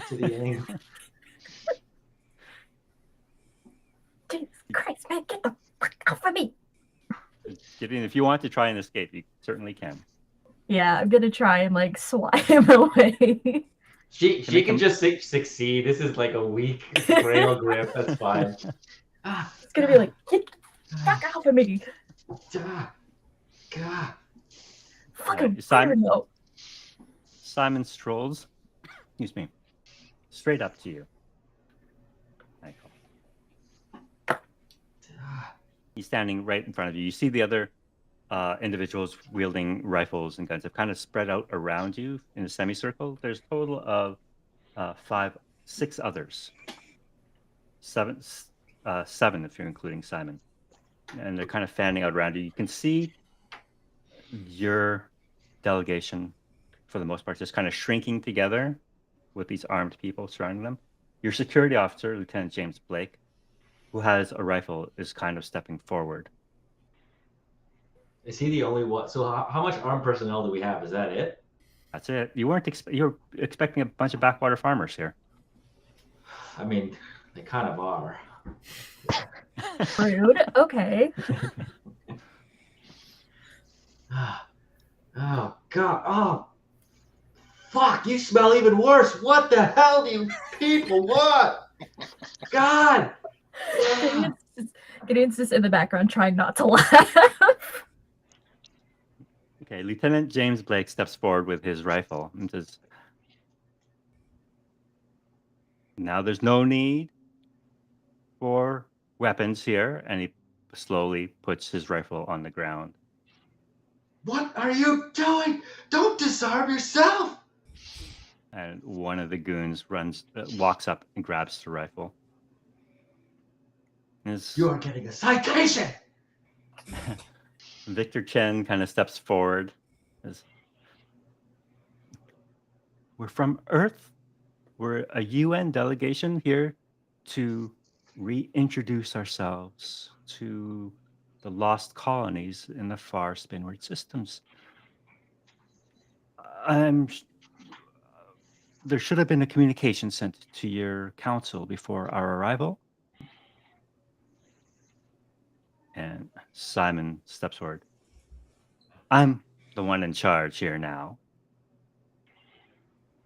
to the angle. Jesus Christ, man, get the fuck off of me! Gideon, if you want to try and escape, you certainly can. Yeah, I'm gonna try and like swat him away. She can just succeed. This is like a weak braille grip. That's fine. It's gonna be like, get the fuck off of me! Fucking Simon- weirdo. Simon strolls, excuse me, straight up to you. Aiko. He's standing right in front of you. You see the other individuals wielding rifles and guns have kind of spread out around you in a semicircle. There's a total of 6 others. 7 if you're including Simon. And they're kind of fanning out around you. You can see your delegation, for the most part, just kind of shrinking together with these armed people surrounding them. Your security officer, Lieutenant James Blake, who has a rifle, is kind of stepping forward. Is he the only one? So how much armed personnel do we have? Is that it? That's it. You weren't you were expecting a bunch of backwater farmers here. I mean, they kind of are. Rude. Okay. Oh God! Oh, fuck! You smell even worse. What the hell do you people want? God! Gideon's just in the background trying not to laugh. Okay, Lieutenant James Blake steps forward with his rifle and says, now there's no need for weapons here. And he slowly puts his rifle on the ground. What are you doing? Don't disarm yourself. And one of the goons walks up and grabs the rifle. You're getting a citation. Victor Chen kind of steps forward. We're from Earth. We're a UN delegation here to reintroduce ourselves to the lost colonies in the far Spinward systems. There should have been a communication sent to your council before our arrival. And Simon steps forward. I'm the one in charge here now.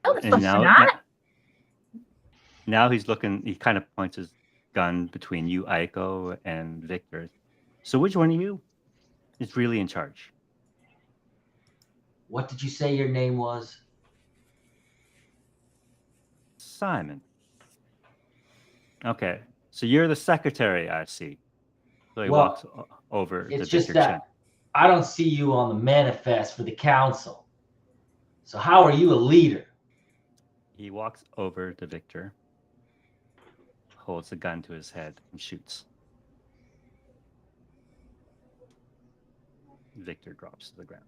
No, And but you're not. now he's looking, he kind of points his gun between you, Aiko, and Victor. So which one of you is really in charge? What did you say your name was? Simon. Okay, so you're the secretary, I see. So he walks over to It's just Victor Chen. that I don't see you on the manifest for the council. So how are you a leader? He walks over to Victor, holds the gun to his head, and shoots. Victor drops to the ground.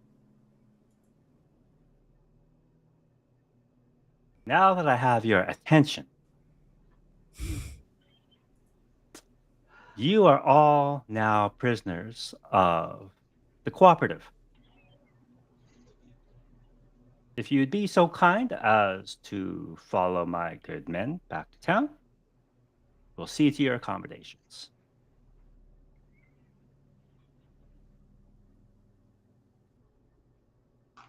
Now that I have your attention, you are all now prisoners of the cooperative. If you'd be so kind as to follow my good men back to town, we'll see to your accommodations.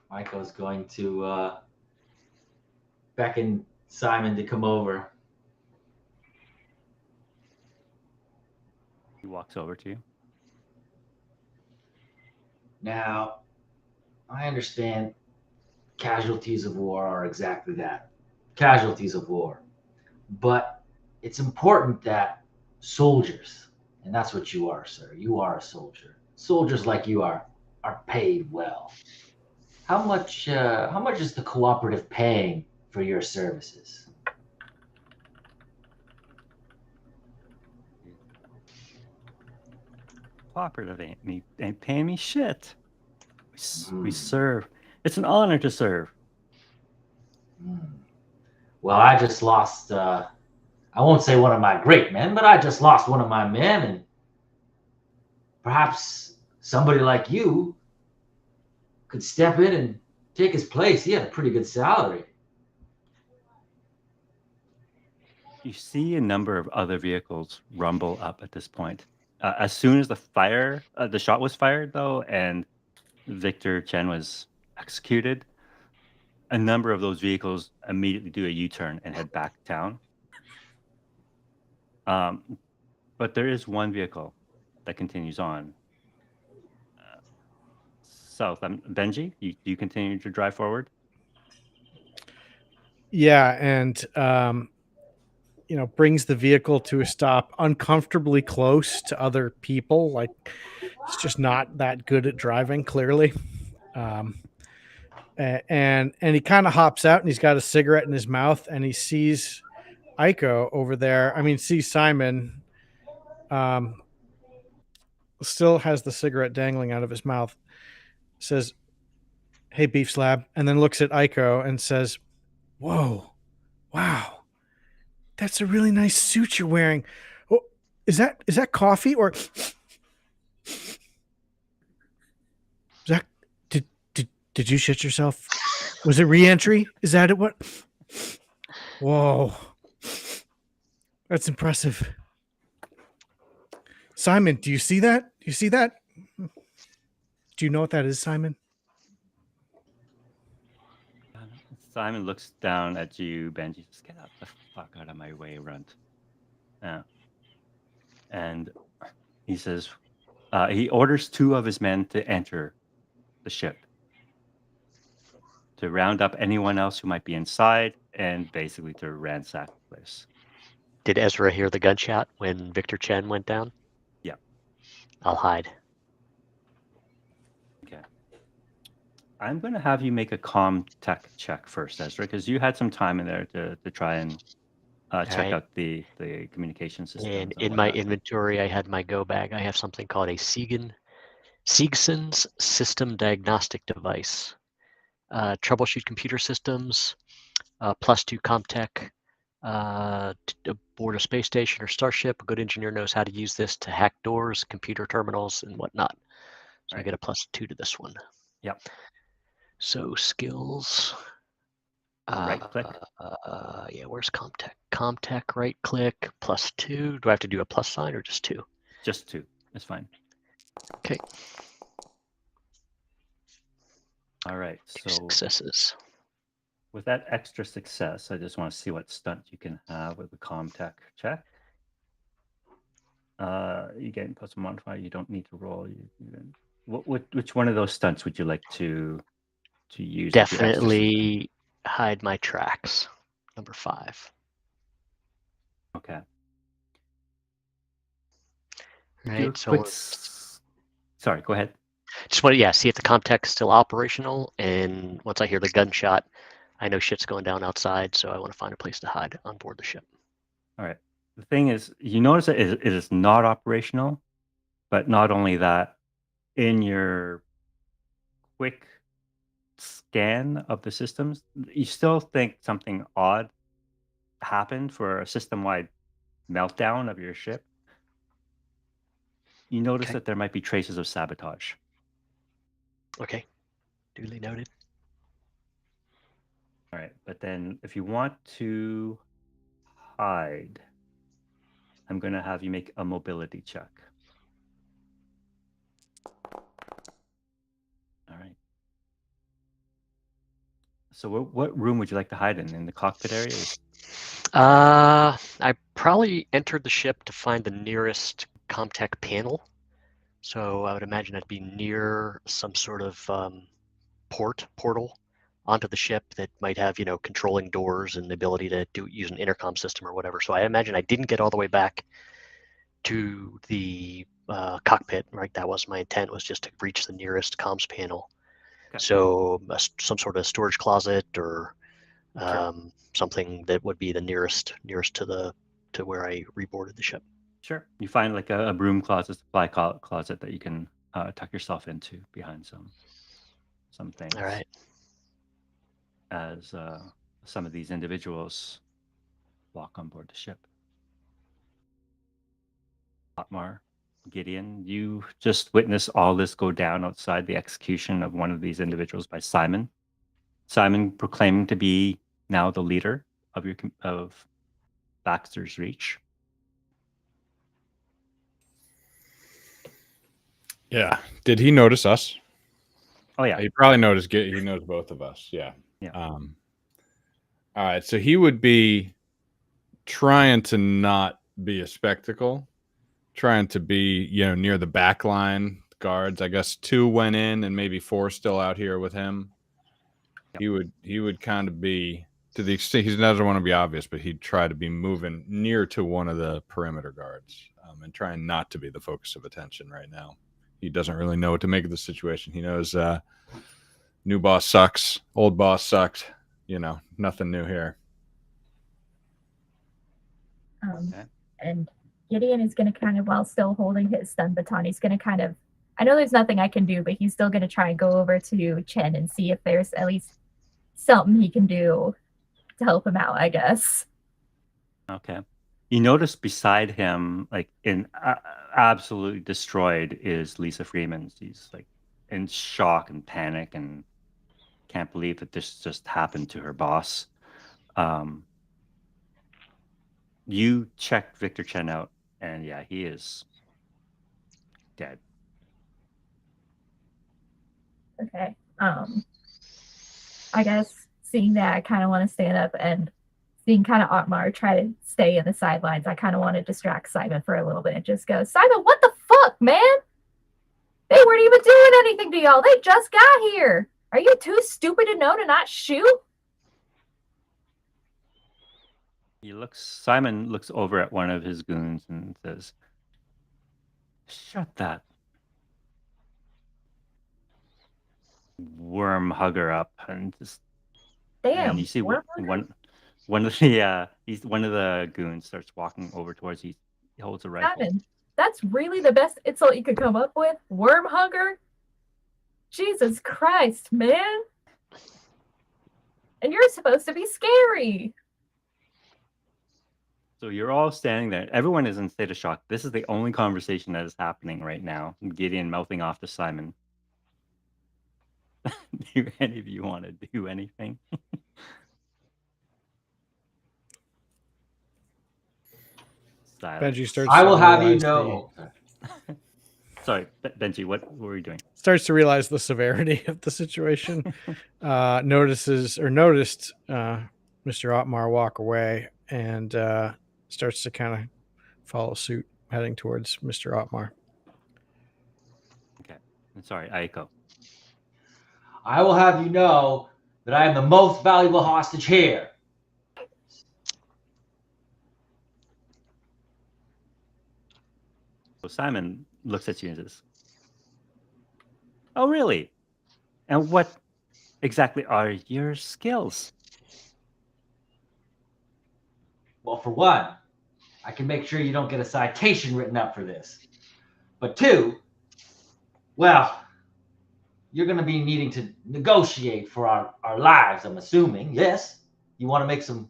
Michael's going to beckon Simon to come over. He walks over to you. Now, I understand casualties of war are exactly that, casualties of war. But it's important that soldiers, and that's what you are, sir. You are a soldier. Soldiers like you are paid well. How much is the cooperative paying for your services? Cooperative ain't paying me shit. We serve. It's an honor to serve. Well, I just lost, I won't say one of my great men, but I just lost one of my men, and perhaps somebody like you could step in and take his place. He had a pretty good salary. You see a number of other vehicles rumble up at this point. As soon as the shot was fired, though, and Victor Chen was executed, a number of those vehicles immediately do a U-turn and head back to town. But there is one vehicle that continues on south. Benji, you continue to drive forward? Yeah, and brings the vehicle to a stop uncomfortably close to other people. Like, it's just not that good at driving, clearly. And he kind of hops out, and he's got a cigarette in his mouth, and he sees Aiko over there. Sees Simon. Still has the cigarette dangling out of his mouth. Says, "Hey, beef slab," and then looks at Aiko and says, "Whoa, wow. That's a really nice suit you're wearing. Oh, is that coffee or is that did you shit yourself? Was it re-entry? Is that it? What? Whoa, that's impressive. Simon, do you see that? Do you see that? Do you know what that is, Simon?" Simon looks down at you, Benji. Just get the fuck out of my way, runt. And he says, he orders two of his men to enter the ship. to round up anyone else who might be inside and basically to ransack the place. Did Ezra hear the gunshot when Victor Chen went down? Yeah. I'll hide. Okay. I'm going to have you make a comm tech check first, Ezra, because you had some time in there to try and check right. out the communication systems. And in my inventory, I had my go bag. I have something called a Siegson's System Diagnostic Device. Troubleshoot computer systems, +2 CommTech, aboard a space station or starship. A good engineer knows how to use this to hack doors, computer terminals, and whatnot. So I get a +2 to this one. Yep. So skills. Right click. Yeah, where's CommTech? CommTech, right click, +2. Do I have to do a plus sign or just 2? Just 2. That's fine. Okay. All right. So successes. With that extra success, I just want to see what stunt you can have with the CommTech check. You get plus a modifier. You don't need to roll. Which one of those stunts would you like to use? Definitely hide my tracks. Number 5. Okay. Right. So sorry, go ahead. Just want to see if the CommTech's still operational, and once I hear the gunshot, I know shit's going down outside, so I want to find a place to hide on board the ship. All right. The thing is, you notice that it is not operational, but not only that, in your quick scan of the systems, you still think something odd happened for a system-wide meltdown of your ship. You notice that there might be traces of sabotage. Okay. Duly noted. All right. But then if you want to hide, I'm going to have you make a mobility check. All right. So what room would you like to hide in the cockpit area? I probably entered the ship to find the nearest CommTech panel. So I would imagine I'd be near some sort of portal onto the ship that might have, controlling doors and the ability to use an intercom system or whatever. So I imagine I didn't get all the way back to the cockpit, right? That was my intent, was just to reach the nearest comms panel. Okay. So some sort of storage closet or something that would be the nearest to where I reboarded the ship. Sure. You find like a broom closet, supply closet that you can tuck yourself into behind some things. All right. As some of these individuals walk on board the ship. Otmar, Gideon, you just witnessed all this go down outside the execution of one of these individuals by Simon. Simon proclaiming to be now the leader of Baxter's Reach. Yeah. Did he notice us? Oh yeah. He probably noticed. He knows both of us. Yeah. Yeah. All right. So he would be trying to not be a spectacle, trying to be, near the back line guards. I guess 2 went in and maybe 4 still out here with him. Yep. He would kind of be, to the extent he doesn't want to be obvious, but he'd try to be moving near to one of the perimeter guards and trying not to be the focus of attention right now. He doesn't really know what to make of the situation. He knows new boss sucks, old boss sucked. Nothing new here. And Gideon is going to kind of, while still holding his stun baton, he's going to kind of, I know there's nothing I can do, but he's still going to try and go over to Chen and see if there's at least something he can do to help him out, I guess. Okay. You notice beside him, like absolutely destroyed, is Lisa Freeman. She's like in shock and panic and can't believe that this just happened to her boss. You checked Victor Chen out, and yeah, he is dead. Okay. I guess seeing that, I kind of want to stand up, and seeing kind of Otmar try to stay in the sidelines, I kind of want to distract Simon for a little bit and just go, Simon, what the fuck, man? They weren't even doing anything to y'all. They just got here. Are you too stupid to know to not shoot? Simon looks over at one of his goons and says, "Shut that worm hugger up," and just Damn. and you see worm one of the goons starts walking over towards you. He holds a rifle. Simon, that's really the best insult you could come up with? Worm hugger? Jesus Christ, man. And you're supposed to be scary. So you're all standing there. Everyone is in state of shock. This is the only conversation that is happening right now. Gideon mouthing off to Simon. Do any of you want to do anything? Silence. Benji starts. I will to have you realize know. Sorry, Benji, what were you doing? Starts to realize the severity of the situation. Noticed Mr. Otmar walk away and starts to kind of follow suit, heading towards Mr. Otmar. Okay. I'm sorry, Aiko. I will have you know that I am the most valuable hostage here. So Simon looks at you and says, "Oh, really? And what exactly are your skills?" Well, for one, I can make sure you don't get a citation written up for this. But two, well, you're going to be needing to negotiate for our lives, I'm assuming. Yes? You want to make some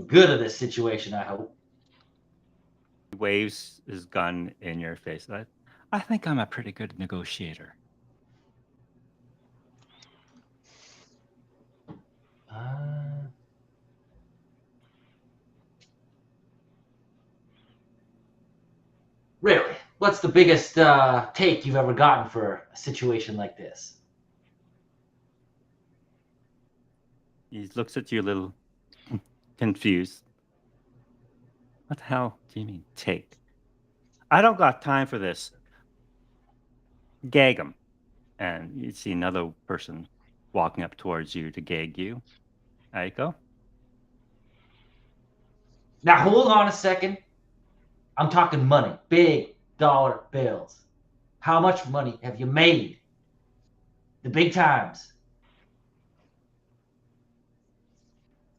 good of this situation, I hope. He waves his gun in your face. I think I'm a pretty good negotiator. Really? What's the biggest take you've ever gotten for a situation like this? He looks at you a little confused. What the hell do you mean, take? I don't got time for this. Gag him. And you see another person walking up towards you to gag you. Aiko? Now, hold on a second. I'm talking money. Big dollar bills. How much money have you made? The big times.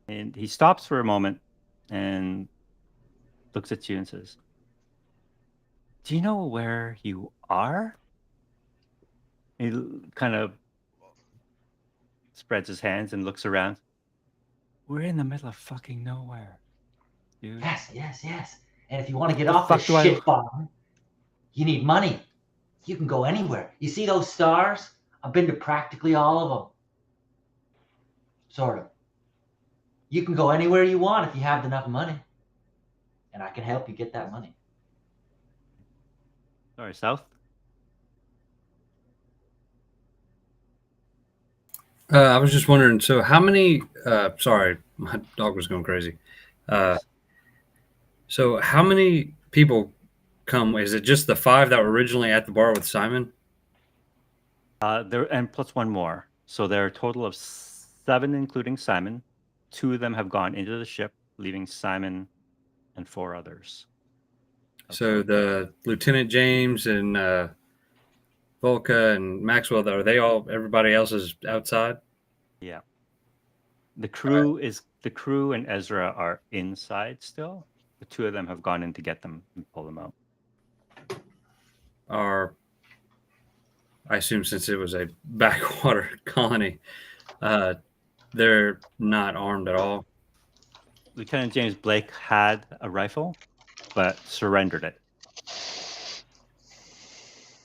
And he stops for a moment and looks at you and says, "Do you know where you are?" He kind of spreads his hands and looks around. "We're in the middle of fucking nowhere, dude." Yes. And if you want to get The off fuck this do I- shit farm, you need money. You can go anywhere. You see those stars? I've been to practically all of them. Sort of. You can go anywhere you want if you have enough money. And I can help you get that money. Sorry, South? I was just wondering, so how many, sorry, my dog was going crazy. So how many people come? Is it just the 5 that were originally at the bar with Simon? There and plus one more. So there are a total of 7, including Simon. 2 of them have gone into the ship, leaving Simon and 4 others. So the Lieutenant James and Volka and Maxwell, are they all? Everybody else is outside. Yeah. The crew and Ezra are inside still. The 2 of them have gone in to get them and pull them out. I assume since it was a backwater colony, they're not armed at all. Lieutenant James Blake had a rifle, but surrendered it.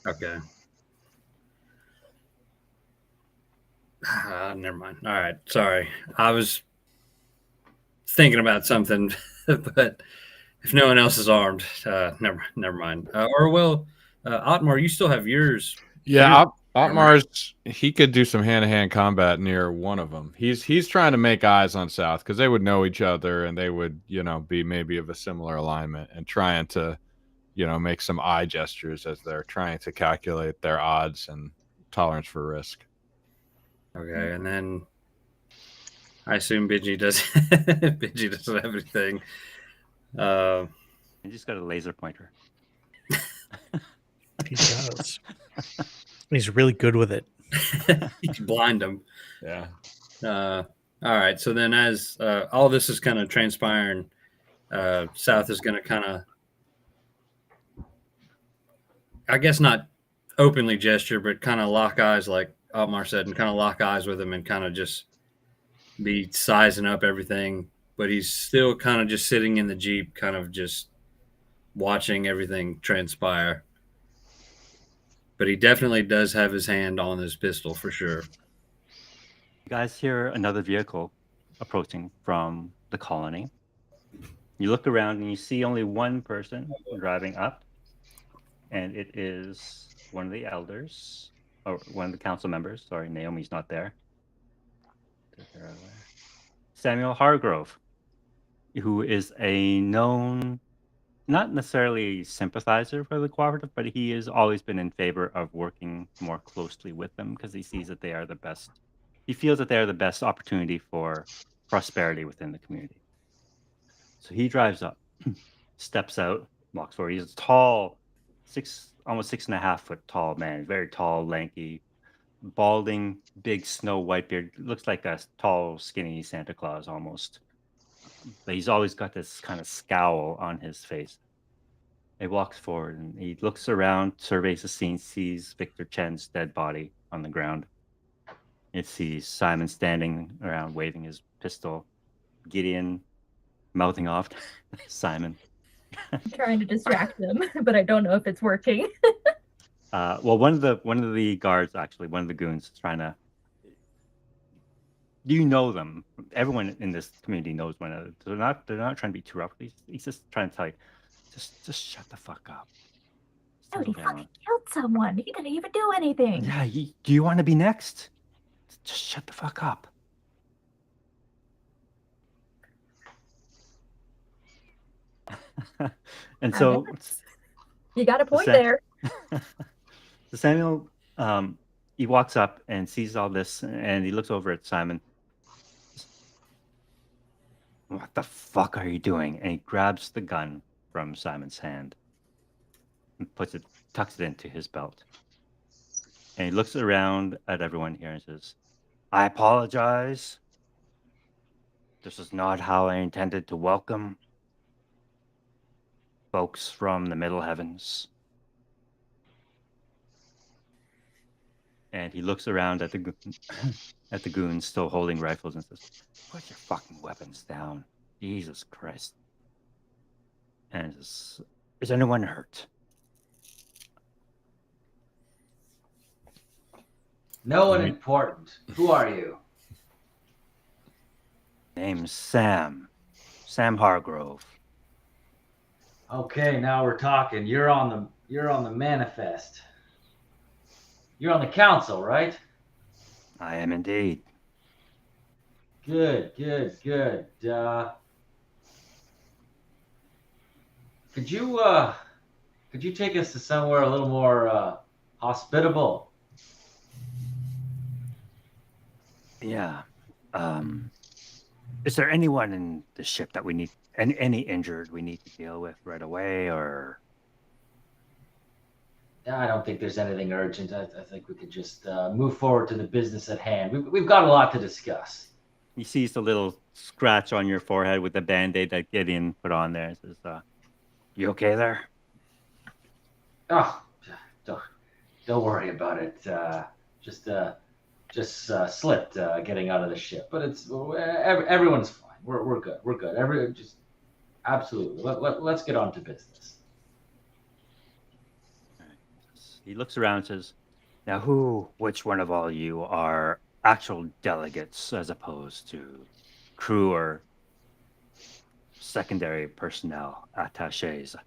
Okay. Never mind. All right. Sorry. I was thinking about something, but if no one else is armed, never mind. Otmar, you still have yours. Yeah, Otmar's he could do some hand-to-hand combat near one of them. He's trying to make eyes on South because they would know each other and they would, be maybe of a similar alignment and trying to, make some eye gestures as they're trying to calculate their odds and tolerance for risk. Okay, and then I assume Benji does. Benji doesn't have anything. He just got a laser pointer. He does. He's really good with it. You can blind him. Yeah. All right. So then, as all this is kind of transpiring, South is going to kind of, I guess, not openly gesture, but kind of lock eyes, like Otmar said, and kind of lock eyes with him and kind of just be sizing up everything. But he's still kind of just sitting in the Jeep, kind of just watching everything transpire. But he definitely does have his hand on his pistol for sure. You guys hear another vehicle approaching from the colony. You look around and you see only one person driving up, and it is one of the elders, or one of the council members. Sorry, Naomi's not there. Samuel Hargrove, who is a known, not necessarily sympathizer for the cooperative, but he has always been in favor of working more closely with them because he sees that they are the best. He feels that they are the best opportunity for prosperity within the community. So he drives up, steps out, walks forward. He's a tall, almost 6.5 foot tall man, very tall, lanky, balding, big snow white beard. Looks like a tall, skinny Santa Claus almost. But he's always got this kind of scowl on his face. He walks forward and he looks around, surveys the scene, sees Victor Chen's dead body on the ground. He sees Simon standing around waving his pistol, Gideon mouthing off to Simon. I'm trying to distract them, but I don't know if it's working. Well, one of the guards, actually, one of the goons, is trying to. You know them. Everyone in this community knows one another. They're not trying to be too rough. He's just trying to tell you, just shut the fuck up. Dude, he fucking killed someone. He didn't even do anything. Yeah, do you want to be next? Just shut the fuck up. And so you got a point there. So Samuel, he walks up and sees all this, and he looks over at Simon. What the fuck are you doing? And he grabs the gun from Simon's hand and tucks it into his belt. And he looks around at everyone here and says, I apologize. This is not how I intended to welcome folks from the Middle Heavens. And he looks around at the goons still holding rifles and says, put your fucking weapons down. Jesus Christ. And says, is anyone hurt? No one important. Who are you? Name's Sam. Sam Hargrove. Okay, now we're talking. You're on the manifest. You're on the council, right? I am indeed. Good. Could you take us to somewhere a little more hospitable? Yeah. Is there anyone in the ship that we need, any injured we need to deal with right away, or? I don't think there's anything urgent. I think we could just move forward to the business at hand. We've got a lot to discuss. He sees the little scratch on your forehead with the Band-Aid that Gideon put on there. He says, you okay there? Oh, don't worry about it. Just slipped getting out of the ship, but everyone's fine. We're good. We're good. Absolutely. Let's get on to business. He looks around and says, now which one of all you are actual delegates as opposed to crew or secondary personnel, attaches?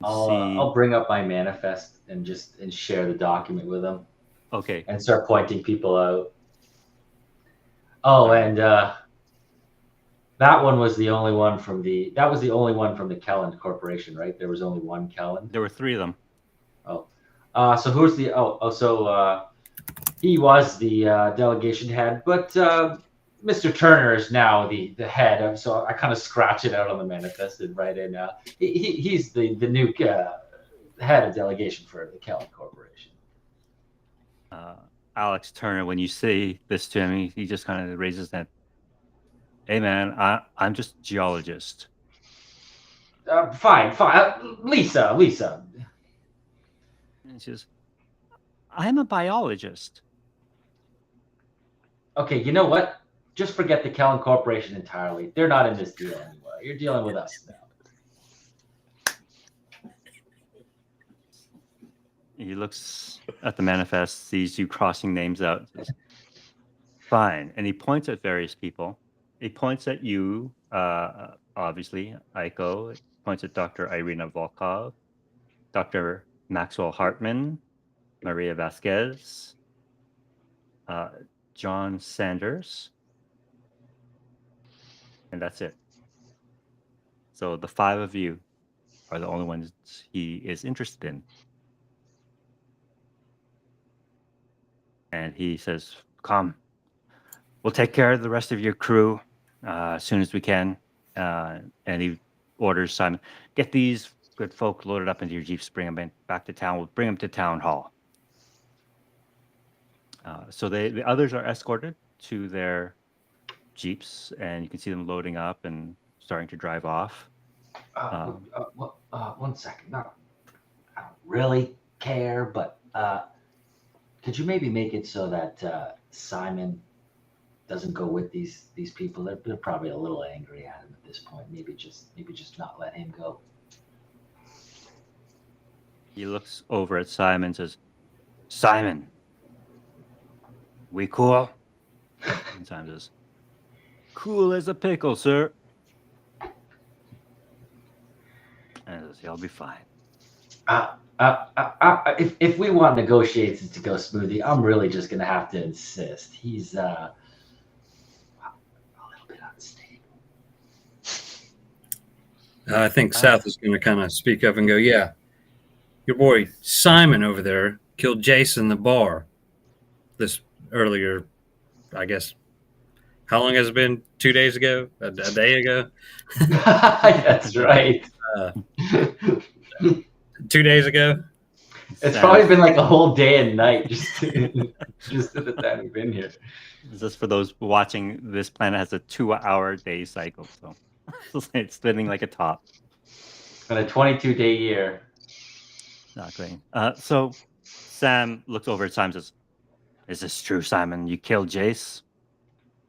I'll bring up my manifest and share the document with them. Okay. And start pointing people out. Oh, and that was the only one from the Kellen Corporation, right? There was only one Kellen. There were 3 of them. Oh, So who's the? So he was the delegation head, but Mr. Turner is now the head. So I kind of scratch it out on the manifest and write in. He's the new head of delegation for the Kellen Corporation. Alex Turner, when you say this to him, he just kind of raises that. Hey man, I'm just a geologist. Fine. Lisa. And she says, I'm a biologist. Okay, you know what? Just forget the Kellen Corporation entirely. They're not in this deal anymore. You're dealing with us now. He looks at the manifest, sees you crossing names out, says, fine. And he points at various people. He points at you, obviously, Aiko. He points at Dr. Irina Volkov, Dr. Maxwell Hartman, Maria Vasquez, John Sanders, and that's it. So the 5 of you are the only ones he is interested in. And he says, come, we'll take care of the rest of your crew as soon as we can. And he orders Simon, get these good folk loaded up into your jeeps, bring them back to town. We'll bring them to town hall. So the others are escorted to their jeeps, and you can see them loading up and starting to drive off. One second. No, I don't really care, but could you maybe make it so that Simon doesn't go with these people? They're probably a little angry at him at this point. Maybe just not let him go. He looks over at Simon and says, Simon, we cool? And Simon says, cool as a pickle, sir. And he says, you'll be fine. If we want negotiations to go smoothly, I'm really just gonna have to insist. He's a little bit unstable. I think South is going to kind of speak up and go, yeah, your boy Simon over there killed Jason in the bar this earlier, I guess. How long has it been? 2 days ago? A day ago? That's right. 2 days ago? It's probably been like a whole day and night just at the time we've been here. Just for those watching, this planet has a 2-hour day cycle, so it's spinning like a top. On a 22-day year. Exactly. So Sam looks over at Simon and says, is this true, Simon? You killed Jace?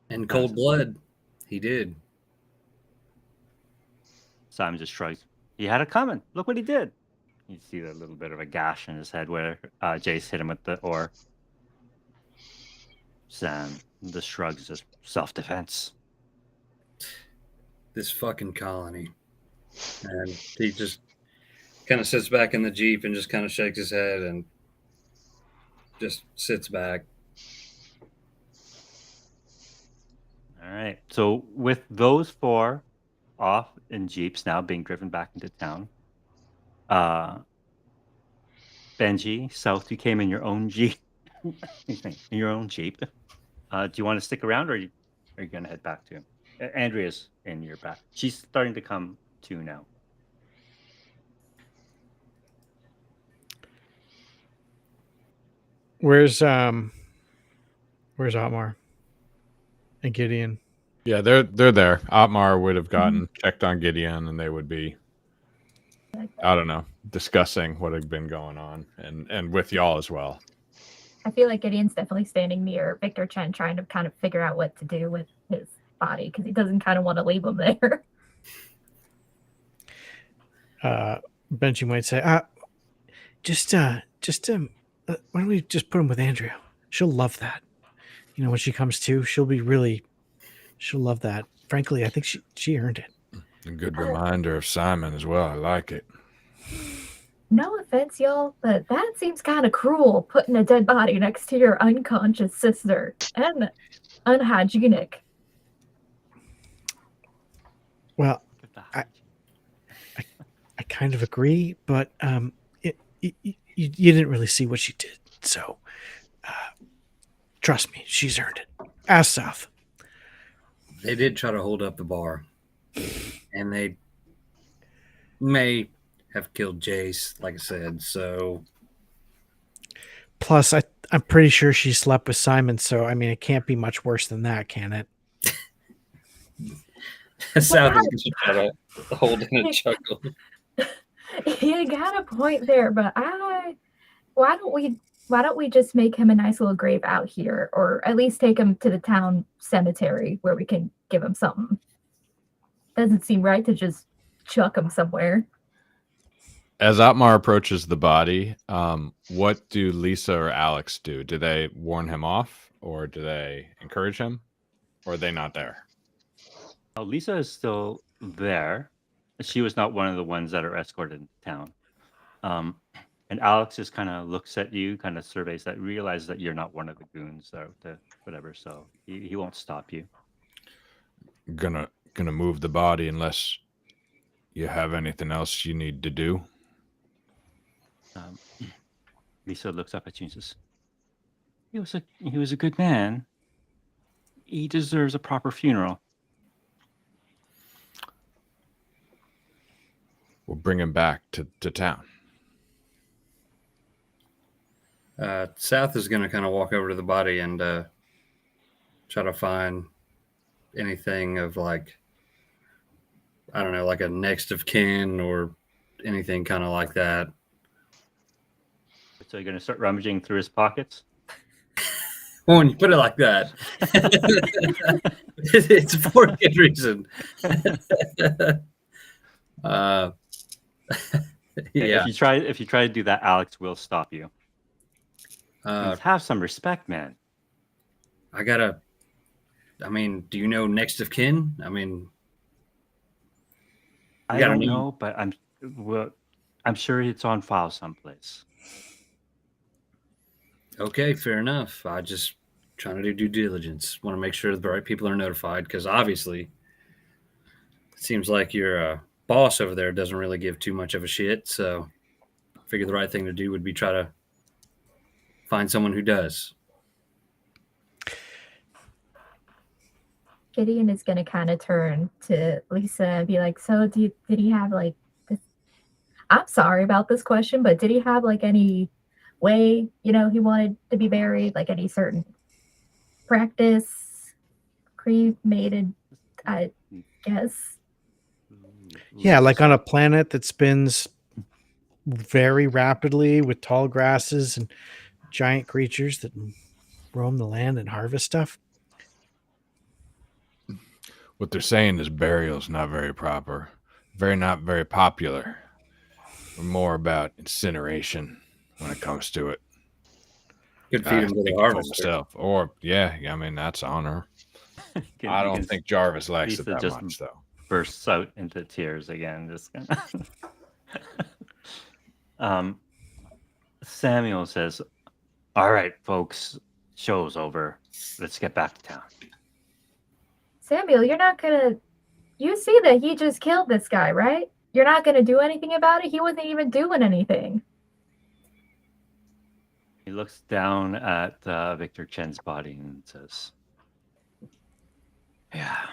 In cold blood. He did. Simon just shrugs. He had it coming. Look what he did. You see a little bit of a gash in his head where Jace hit him with the oar. Sam, the shrugs, just self-defense. This fucking colony. And he just kind of sits back in the Jeep and just kind of shakes his head and just sits back. All right. So with those 4 off in Jeeps now being driven back into town, Benji, South, you came in your own Jeep. In your own Jeep. Do you want to stick around, or are you going to head back to him? Andrea's in your back. She's starting to come to now. Where's Otmar and Gideon? Yeah, they're there. Otmar would have gotten checked on Gideon, and they would be, I don't know, discussing what had been going on, and with y'all as well. I feel like Gideon's definitely standing near Victor Chen, trying to kind of figure out what to do with his body because he doesn't kind of want to leave him there. Benji might say, why don't we just put him with Andrea? She'll love that. You know, when she comes to, she'll love that. Frankly, I think she earned it. A good reminder of Simon as well. I like it. No offense, y'all, but that seems kind of cruel, putting a dead body next to your unconscious sister, and unhygienic. Well, I kind of agree, but you didn't really see what she did. So, trust me, she's earned it. Ask South. They did try to hold up the bar, and they may have killed Jace, like I said. So Plus, I'm pretty sure she slept with Simon. So, I mean, it can't be much worse than that, can it? South is going to try to hold in a chuckle. You got a point there, but why don't we just make him a nice little grave out here, or at least take him to the town cemetery where we can give him something? Doesn't seem right to just chuck him somewhere. As Otmar approaches the body, what do Lisa or Alex do? Do they warn him off, or do they encourage him, or are they not there? Lisa is still there. She was not one of the ones that are escorted into town. And Alex just kind of looks at you, kind of surveys that, realizes that you're not one of the goons or whatever. So he won't stop you. Gonna move the body unless you have anything else you need to do. Lisa looks up at you and says, he was a good man. He deserves a proper funeral. We'll bring him back to town. South is going to kind of walk over to the body and try to find anything of like, I don't know, like a next of kin or anything kind of like that. So you're going to start rummaging through his pockets? Well, when you put it like that, it's for a good reason. Yeah. If you try to do that, Alex will stop you. Have some respect, man. I mean, do you know next of kin? I mean, I don't know, but I'm sure it's on file someplace. Okay, fair enough. I just trying to do due diligence. Want to make sure the right people are notified, because obviously it seems like your boss over there doesn't really give too much of a shit. So I figure the right thing to do would be try to find someone who does. Gideon is going to kind of turn to Lisa and be like, so did he have like this? I'm sorry about this question, but did he have like any way, he wanted to be buried, like any certain practice, cremated, I guess? Yeah, like on a planet that spins very rapidly with tall grasses and giant creatures that roam the land and harvest stuff. What they're saying is burial's not very proper, not very popular. We're more about incineration when it comes to it. Could feed him to the harvester. Myself. Or I mean, that's honor. I don't think Jarvis likes it that much, though. Bursts out into tears again. Just Samuel says, "All right, folks, show's over. Let's get back to town." Samuel, you see that he just killed this guy, right? You're not gonna do anything about it? He wasn't even doing anything. He looks down at Victor Chen's body and says, "Yeah,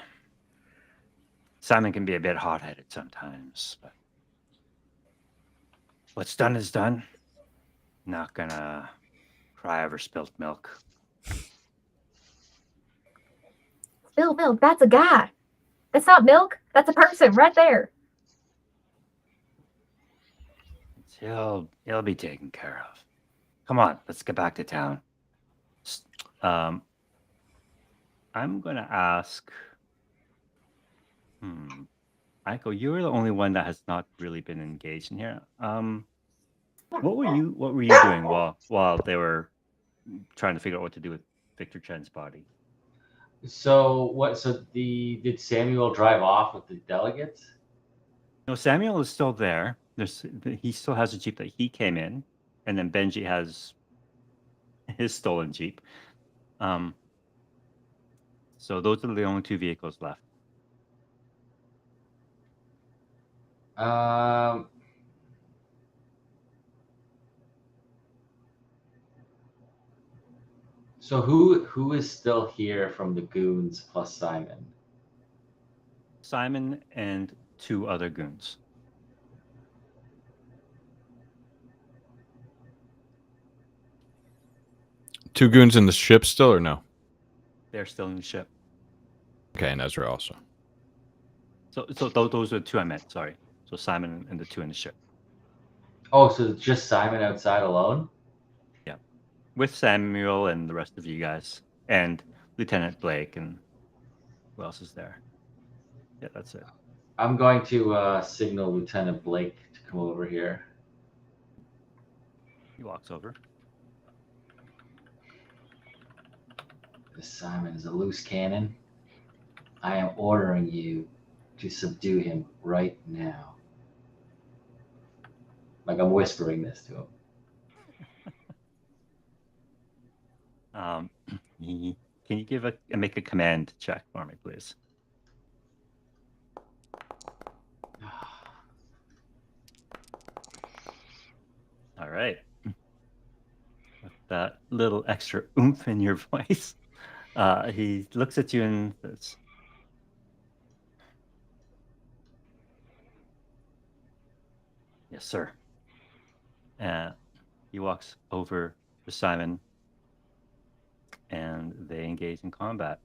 Simon can be a bit hot-headed sometimes, but what's done is done. Not gonna cry over spilt milk." Spilled milk, that's a guy. That's not milk, that's a person right there. He'll be taken care of. Come on, let's get back to town. I'm gonna ask. Aiko, you were the only one that has not really been engaged in here. What were you doing while they were trying to figure out what to do with Victor Chen's body? So did Samuel drive off with the delegates? No, Samuel is still there. He still has a jeep that he came in, and then Benji has his stolen jeep. So those are the only two vehicles left. So who is still here from the goons plus Simon? Simon and 2 other goons. Two goons in the ship still, or no? They're still in the ship. Okay, and Ezra also. So those are the 2 I meant. Sorry. So Simon and the 2 in the ship. Oh, so just Simon outside alone? Yeah, with Samuel and the rest of you guys, and Lieutenant Blake, and who else is there? Yeah, that's it. I'm going to signal Lieutenant Blake to come over here. He walks over. This Simon is a loose cannon. I am ordering you to subdue him right now. Like I'm whispering this to him. Can you make a command check for me, please? All right. With that little extra oomph in your voice, he looks at you and says, "Yes, sir." He walks over to Simon, and they engage in combat.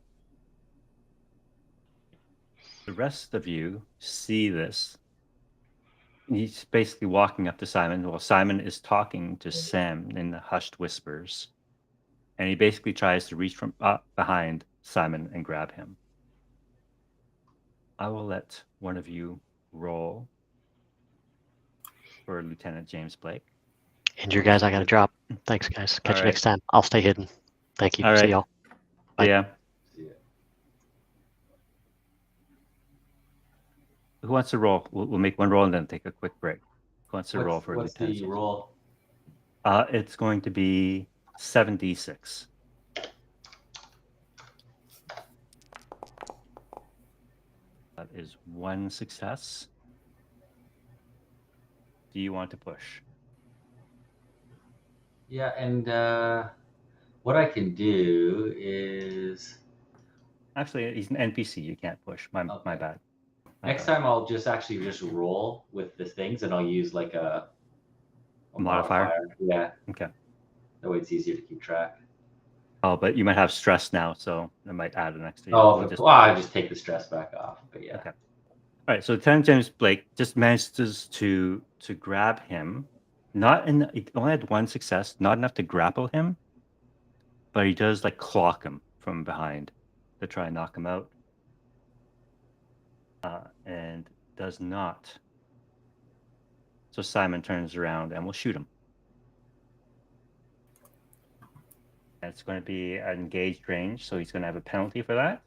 The rest of you see this. He's basically walking up to Simon while Simon is talking to Sam in the hushed whispers. And he basically tries to reach from behind Simon and grab him. I will let one of you roll for Lieutenant James Blake. Andrew, guys, I got to drop. Thanks, guys. Catch All you right. next time. I'll stay hidden. Thank you. All See right. y'all. Bye. Yeah. See ya. Who wants to roll? We'll make one roll and then take a quick break. Who wants to roll for What's Lieutenant the James? roll? It's going to be 7d6. That is 1 success. Do you want to push? Yeah, and what I can do is Actually, he's an NPC. You can't push. My Okay. bad. My next bad. time I'll just roll with the things, and I'll use like a Modifier? Yeah, Okay. that way it's easier to keep track. Oh, but you might have stress now, so it might add an extra. Oh, We'll just- I just take the stress back off. But yeah. Okay. All right. So Lieutenant James Blake just manages to grab him. He only had 1 success. Not enough to grapple him, but he does like clock him from behind to try and knock him out, and does not. So Simon turns around and will shoot him. And it's going to be an engaged range, so he's going to have a penalty for that.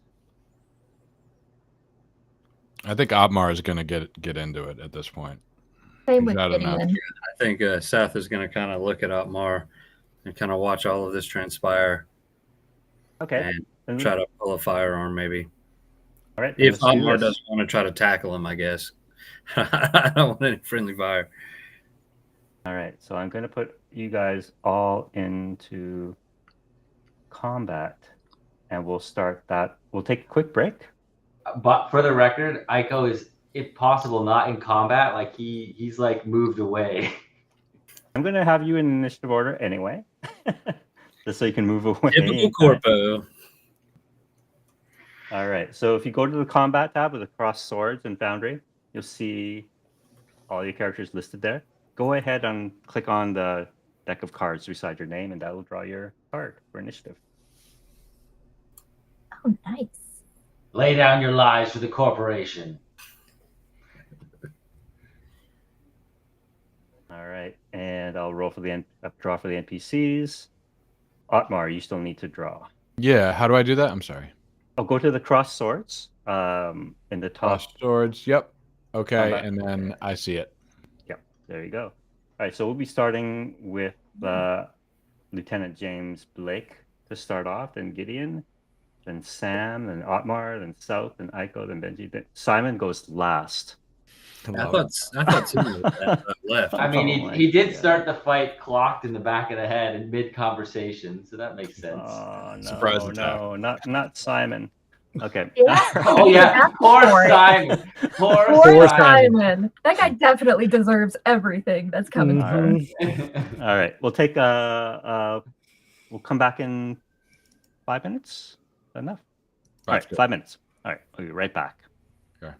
I think Otmar is going to get into it at this point. Same He's with got enough. Gideon. I think Seth is going to kind of look at Otmar and kind of watch all of this transpire Okay. and Then- try to pull a firearm maybe. all right. then If let's do Otmar this. doesn't want to try to tackle him, I guess. I don't want any friendly fire. All right. So I'm going to put you guys all into combat, and we'll start that. We'll take a quick break. But for the record, Aiko is, if possible, not in combat. Like he's like moved away. I'm going to have you in initiative order anyway, just so you can move away. Typical in time. corpo. All right. So if you go to the combat tab with the cross swords and foundry, you'll see all your characters listed there. Go ahead and click on the deck of cards beside your name, and that will draw your card for initiative. Oh, nice. Lay down your lives for the corporation. All right. And I'll roll for the draw for the NPCs. Otmar, you still need to draw. Yeah, how do I do that? I'm sorry. I'll go to the cross swords in the top. Cross swords. Yep. Okay, Combat. and then I see it. Yep, there you go. All right, so we'll be starting with Lieutenant James Blake to start off, then Gideon, then Sam, then Otmar, then South, then Aiko, then Benji. Then Simon goes last. Love it. I thought someone left. I mean, Oh my he did God. start the fight clocked in the back of the head in mid conversation, so that makes sense. Oh no, Surprise attack. no, not Simon. Okay. Yeah. Oh yeah, poor For it. Simon. Poor Poor Simon. Simon. That guy definitely deserves everything that's coming. Mhm. All right. We'll take we'll come back in 5 minutes. Is that enough? All That's right, good. 5 minutes. All right, we'll be right back. Okay.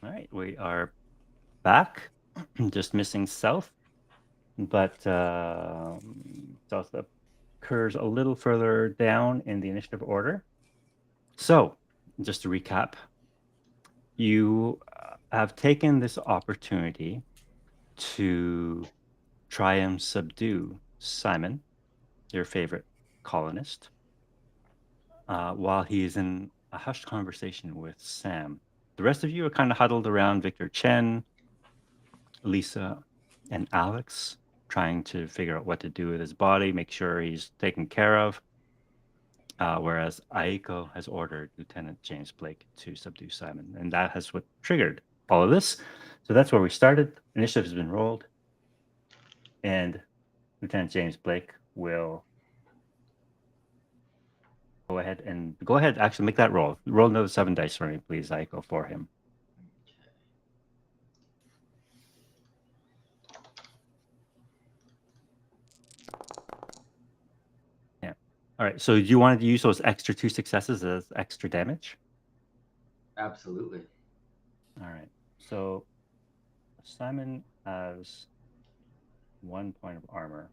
All right, we are back. Just missing South, but South occurs a little further down in the initiative order. So, just to recap, you have taken this opportunity to try and subdue Simon, your favorite colonist, while he is in a hushed conversation with Sam. The rest of you are kind of huddled around Victor Chen, Lisa, and Alex, trying to figure out what to do with his body, make sure he's taken care of. Whereas Aiko has ordered Lieutenant James Blake to subdue Simon, and that has what triggered all of this. So that's where we started. Initiative has been rolled, and Lieutenant James Blake will go ahead. Actually, make that roll. Roll another 7 dice for me, please, Aiko, for him. Yeah. All right. So do you want to use those extra 2 successes as extra damage? Absolutely. All right. So Simon has 1 point of armor.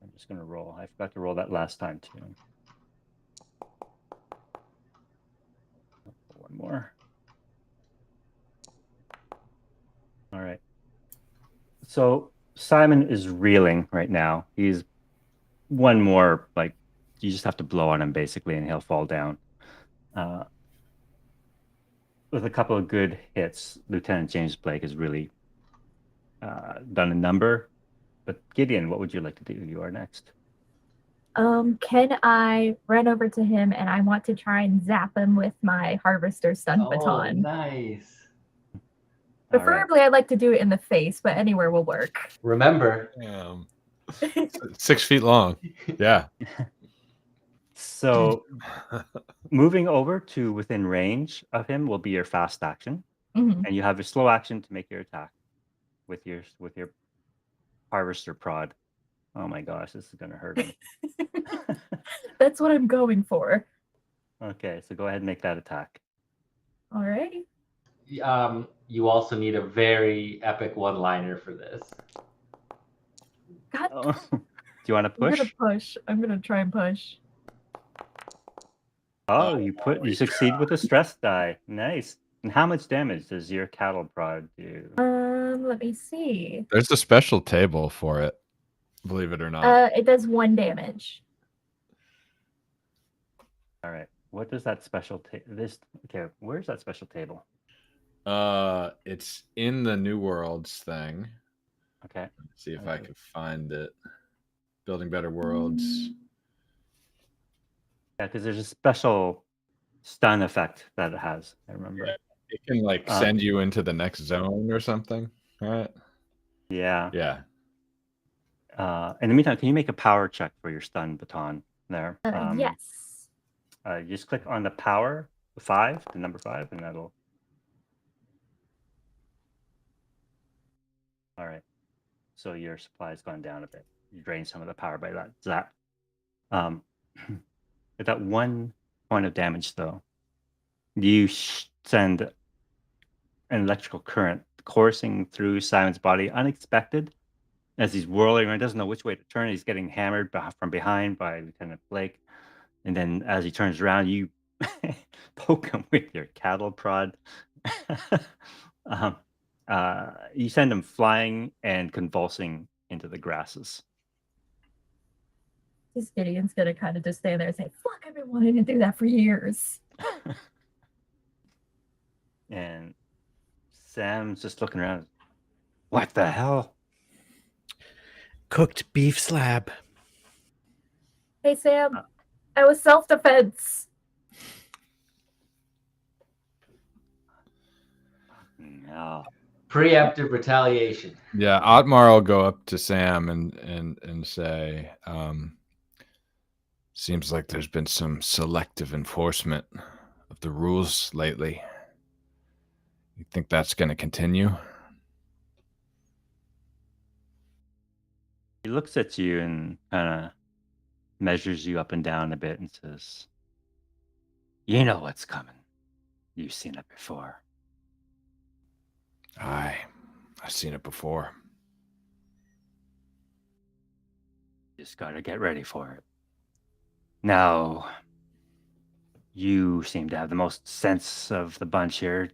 I'm just going to roll. I forgot to roll that last time, too. One more. All right. So Simon is reeling right now. He's one more, like, you just have to blow on him, basically, and he'll fall down. With a couple of good hits, Lieutenant James Blake has really done a number. But Gideon, what would you like to do? You are next. Can I run over to him and I want to try and zap him with my harvester stun baton? Nice. Preferably, I'd like to do it in the face, but anywhere will work. Remember, 6 feet long. Yeah. So moving over to within range of him will be your fast action, Mhm. and you have a slow action to make your attack with your harvester prod. Oh my gosh, this is gonna hurt him. That's what I'm going for. Okay, so go ahead and make that attack. Alrighty. you also need a very epic one-liner for this. God, Oh. Do you want to I'm gonna push? push. I'm gonna try and push. Oh, you succeed with a stress die. Nice. And how much damage does your cattle prod do? Let me see. There's a special table for it, believe it or not. It does 1 damage. All right. What does that special okay, where's that special table? It's in the New Worlds thing. Okay. Let's see if I can find it. Building Better Worlds. Yeah, because there's a special stun effect that it has. I remember. Yeah, it can like send you into the next zone or something, right? Yeah. Yeah. In the meantime, can you make a power check for your stun baton there? Yes. You just click on the power, the number 5, and that'll. All right. So your supply's gone down a bit. You drain some of the power by that zap. With that 1 point of damage, though, you send an electrical current coursing through Simon's body, unexpected, as he's whirling around, doesn't know which way to turn. He's getting hammered from behind by Lieutenant Blake. And then as he turns around, you poke him with your cattle prod. You send him flying and convulsing into the grasses. This Gideon's gonna kind of just stand there and say, "Fuck, I've been wanting to do that for years." And Sam's just looking around. What the hell? Cooked beef slab. Hey, Sam, I was self-defense. No. Preemptive retaliation. Yeah, Otmar will go up to Sam and say, seems like there's been some selective enforcement of the rules lately. You think that's going to continue? He looks at you and kind of measures you up and down a bit and says, "You know what's coming. You've seen it before." I've seen it before. Just gotta get ready for it. Now, you seem to have the most sense of the bunch here.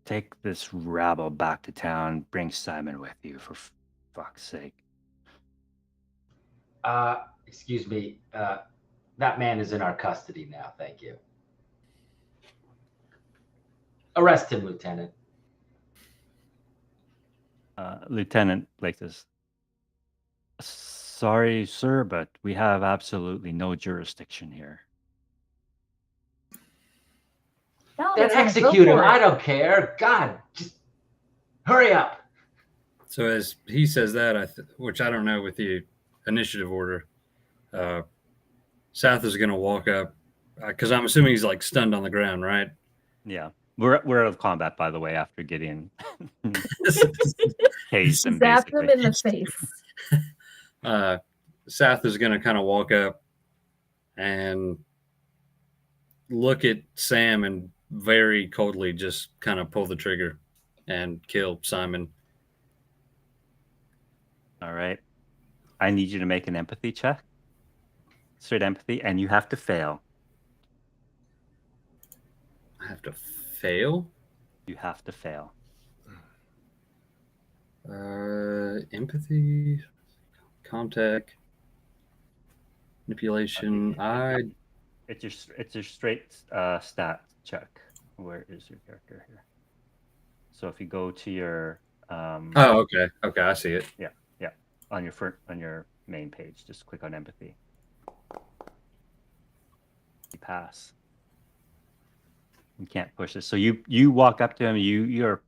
Take this rabble back to town. Bring Simon with you, for fuck's sake. Excuse me. That man is in our custody now. Thank you. Arrest him, Lieutenant. Lieutenant Blake says, "Sorry, sir, but we have absolutely no jurisdiction here." No, Then Lieutenant, go execute him. for it. I don't care. God, just hurry up. So as he says that, which I don't know with the initiative order, South is going to walk up because I'm assuming he's like stunned on the ground, right? Yeah, we're out of combat, by the way, after Gideon tased him, Zap basically. him in the face. South is going to kind of walk up and look at Sam and very coldly just kind of pull the trigger and kill Simon. All right. I need you to make an empathy check. Straight empathy, and you have to fail. I have to fail? You have to fail. Empathy, contact, manipulation. It's your straight stat check. Where is your character here? So if you go to your Oh, okay, I see it. Yeah, on your main page, just click on empathy. You pass. You can't push this. So you walk up to him. You're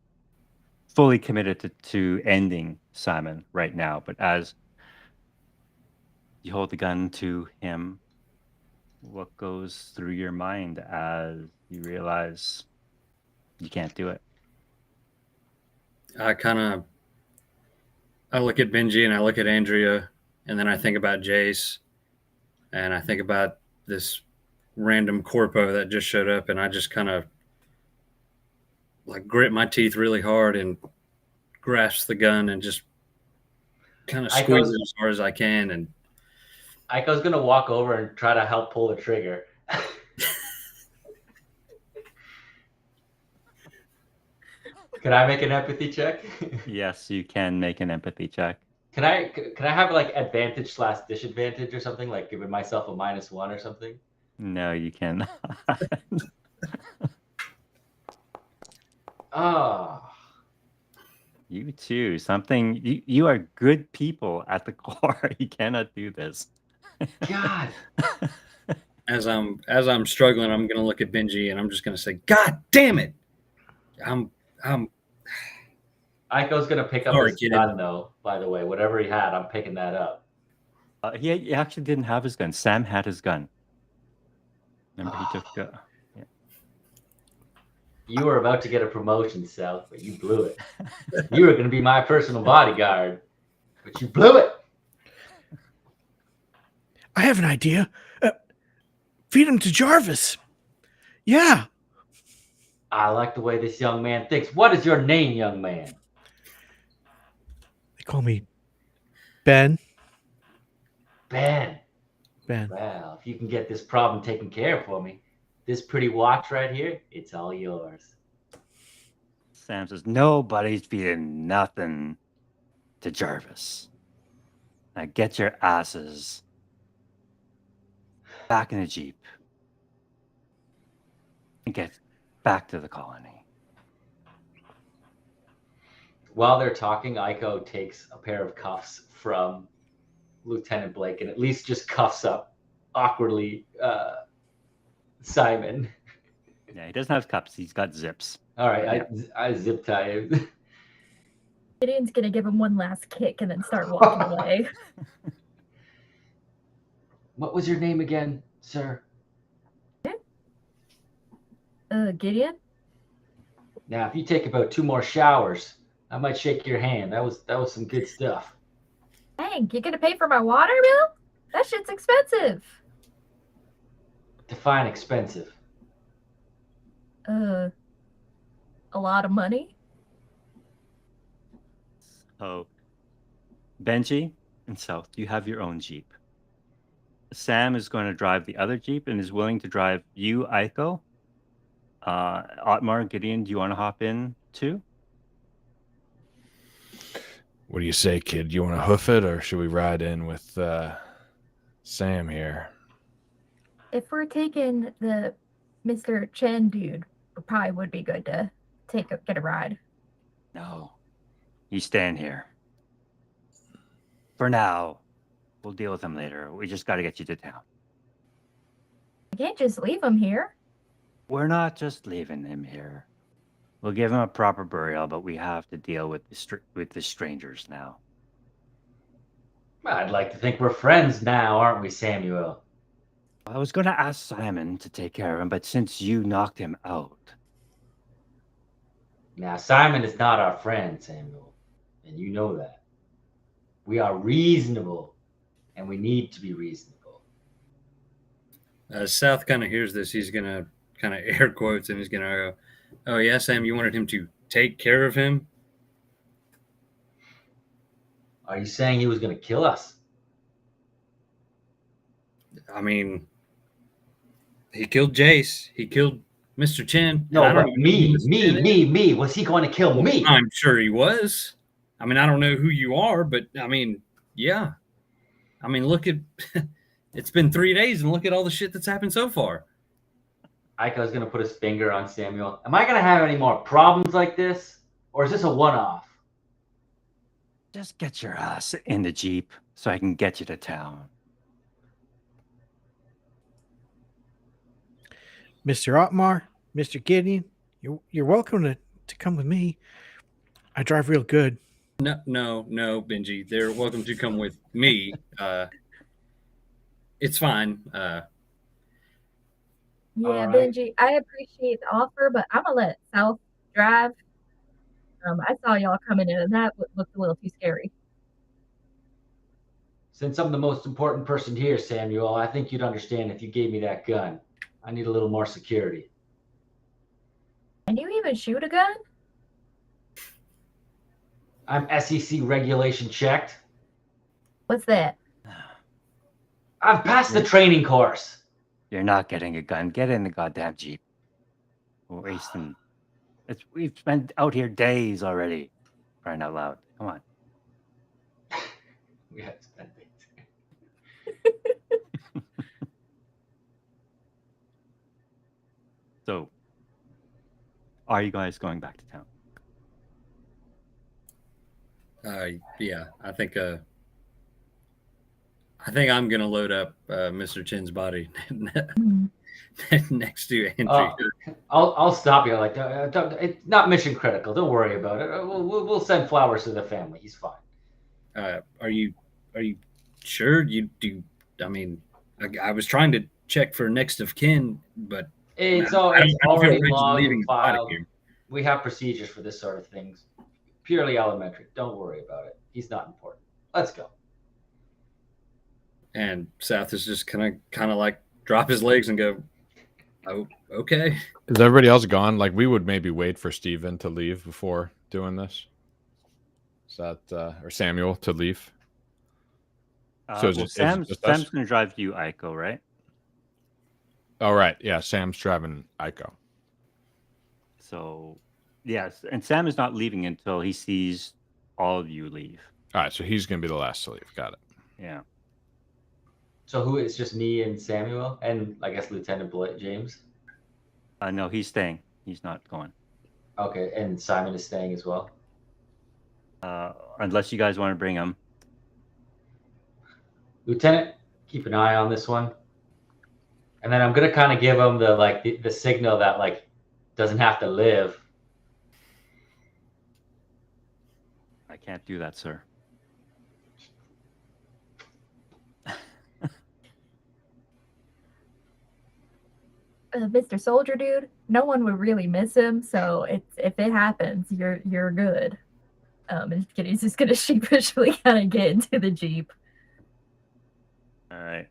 fully committed to ending Simon right now. But as you hold the gun to him, what goes through your mind as you realize you can't do it? I look at Benji and I look at Andrea, and then I think about Jace, and I think about this random corpo that just showed up, and I just kind of like grit my teeth really hard and grasp the gun and just kind of squeeze it as hard as I can. And Aiko's going to walk over and try to help pull the trigger. Can I make an empathy check? Yes, you can make an empathy check. Can I have like advantage/disadvantage or something? Like giving myself a -1 or something? No, you can. Oh. You too. You are good people at the core. You cannot do this. God. as I'm struggling, I'm gonna look at Benji and I'm just gonna say, "God damn it!" Aiko's gonna pick up his gun though. By the way, whatever he had, I'm picking that up. He actually didn't have his gun. Sam had his gun. Remember, he took. Yeah. You were about to get a promotion, South, but you blew it. You were gonna be my personal bodyguard, but you blew it. I have an idea. Feed him to Jarvis. Yeah. I like the way this young man thinks. What is your name, young man? They call me Ben. Ben. Ben. Well, if you can get this problem taken care of for me, this pretty watch right here, it's all yours. Sam says, "Nobody's feeding nothing to Jarvis. Now get your asses back in the Jeep and get back to the colony." While they're talking, Aiko takes a pair of cuffs from Lieutenant Blake and at least just cuffs up awkwardly Simon. Yeah, he doesn't have cups. He's got zips. All right, I zip tie him. Gideon's gonna give him one last kick and then start walking away. What was your name again, sir? Gideon? Now, if you take about 2 more showers, I might shake your hand. That was some good stuff. Dang, you gonna pay for my water bill? That shit's expensive. Define expensive. A lot of money? So, Benji and South, you have your own Jeep. Sam is going to drive the other Jeep and is willing to drive you, Aiko. Otmar, Gideon, do you want to hop in too? What do you say, kid? You want to hoof it, or should we ride in with Sam here? If we're taking the Mr. Chen dude, it probably would be good to get a ride. No. You stand here. For now. We'll deal with him later. We just got to get you to town. I can't just leave him here. We're not just leaving him here. We'll give him a proper burial, but we have to deal with the strangers now. I'd like to think we're friends now, aren't we, Samuel? I was going to ask Simon to take care of him, but since you knocked him out... Now, Simon is not our friend, Samuel, and you know that. We are reasonable, and we need to be reasonable. South kind of hears this. He's going to kind of air quotes, and he's going to go, "Oh, yeah, Sam, you wanted him to take care of him?" Are you saying he was going to kill us? I mean, he killed Jace. He killed Mr. Chen. No, I don't but know who Mr. Chen is. me. Was he going to kill me? I'm sure he was. I mean, I don't know who you are, but I mean, yeah. I mean, look at it's been 3 days and look at all the shit that's happened so far. Aiko's going to put his finger on Samuel. Am I going to have any more problems like this? Or is this a one-off? Just get your ass in the Jeep so I can get you to town. Mr. Otmar, Mr. Gideon, you're welcome to come with me. I drive real good. No, Benji. They're welcome to come with me. It's fine. Yeah, All right. Benji, I appreciate the offer, but I'm gonna let South drive. I saw y'all coming in, and that looked a little too scary. Since I'm the most important person here, Samuel, I think you'd understand if you gave me that gun. I need a little more security. Can you even shoot a gun? I'm SEC regulation checked. What's that? I've passed the training course. You're not getting a gun. Get in the goddamn Jeep. We're wasting... We've spent out here days already. Crying out loud. Come on. We had to spend days. So, are you guys going back to town? Yeah, I think I'm gonna load up Mr. Chen's body next to Andrew. I'll stop you. Like, it's not mission critical. Don't worry about it. We'll send flowers to the family. He's fine. Are you sure you do? I mean, I was trying to check for next of kin, but It's I don't already feel logged leaving and his body filed. here. We have procedures for this sort of things. Purely elementary. Don't worry about it. He's not important. Let's go. And South is just kind of like drop his legs and go, "Oh, okay." Is everybody else gone? Like, we would maybe wait for Steven to leave before doing this. Is that or Samuel to leave? So is Well, it Sam's just us? going to drive you, Aiko, right? Oh, right. Yeah, Sam's driving Aiko. So, yes. And Sam is not leaving until he sees all of you leave. All right, so he's going to be the last to leave. Got it. Yeah. So who is just me and Samuel and I guess Lieutenant James? No, he's staying. He's not going. Okay, and Simon is staying as well. Unless you guys want to bring him. Lieutenant, keep an eye on this one. And then I'm gonna kind of give him the signal that like doesn't have to live. I can't do that, sir. Mr. Soldier Dude, no one would really miss him, so if it happens, you're good. And he's just gonna sheepishly kind of get into the Jeep. All right.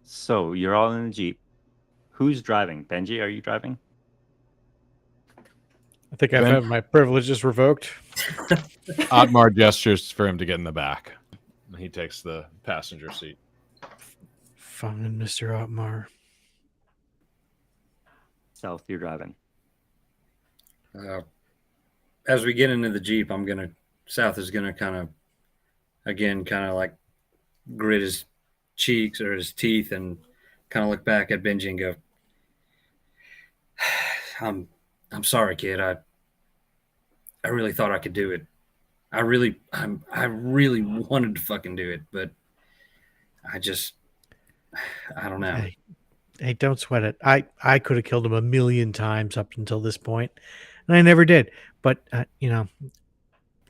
So you're all in the Jeep. Who's driving? Benji, are you driving? I think I've Ben- had my privileges revoked. Otmar gestures for him to get in the back. He takes the passenger seat. Fine, Mr. Otmar. South, you're driving. As we get into the Jeep, South is gonna kind of like grit his cheeks or his teeth and kind of look back at Benji and go, I'm sorry, kid. I really thought I could do it. I really wanted to fucking do it, but I don't know. Hey, don't sweat it. I could have killed him a million times up until this point, and I never did. But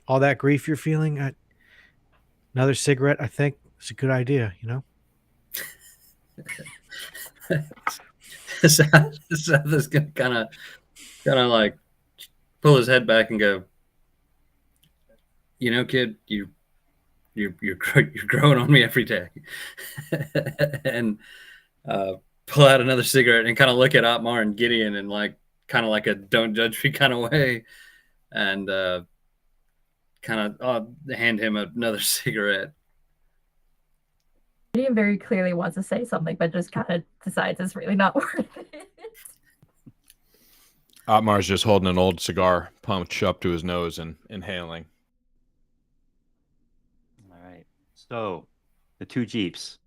all that grief you're feeling, another cigarette, I think, is a good idea. South is gonna kind of like pull his head back and go, kid, you're growing on me every day, and pull out another cigarette and kind of look at Otmar and Gideon and kind of like a don't judge me kind of way, and kind of hand him another cigarette. Gideon very clearly wants to say something, but just kind of decides it's really not worth it. Otmar's just holding an old cigar, pumped up to his nose and inhaling. All right. So the two Jeeps,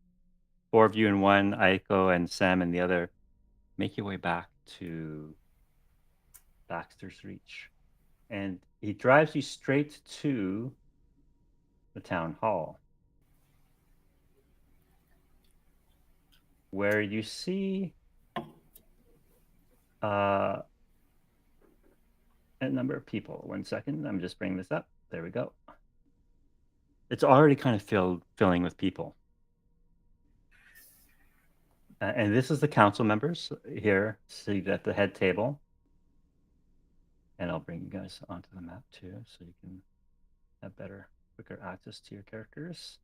4 of you in one, Aiko and Sam in the other, make your way back to Baxter's Reach. And he drives you straight to the town hall, where you see a number of people. 1 second, I'm just bringing this up. There we go. It's already kind of filling with people. And this is the council members here seated at the head table. And I'll bring you guys onto the map too, so you can have quicker access to your characters.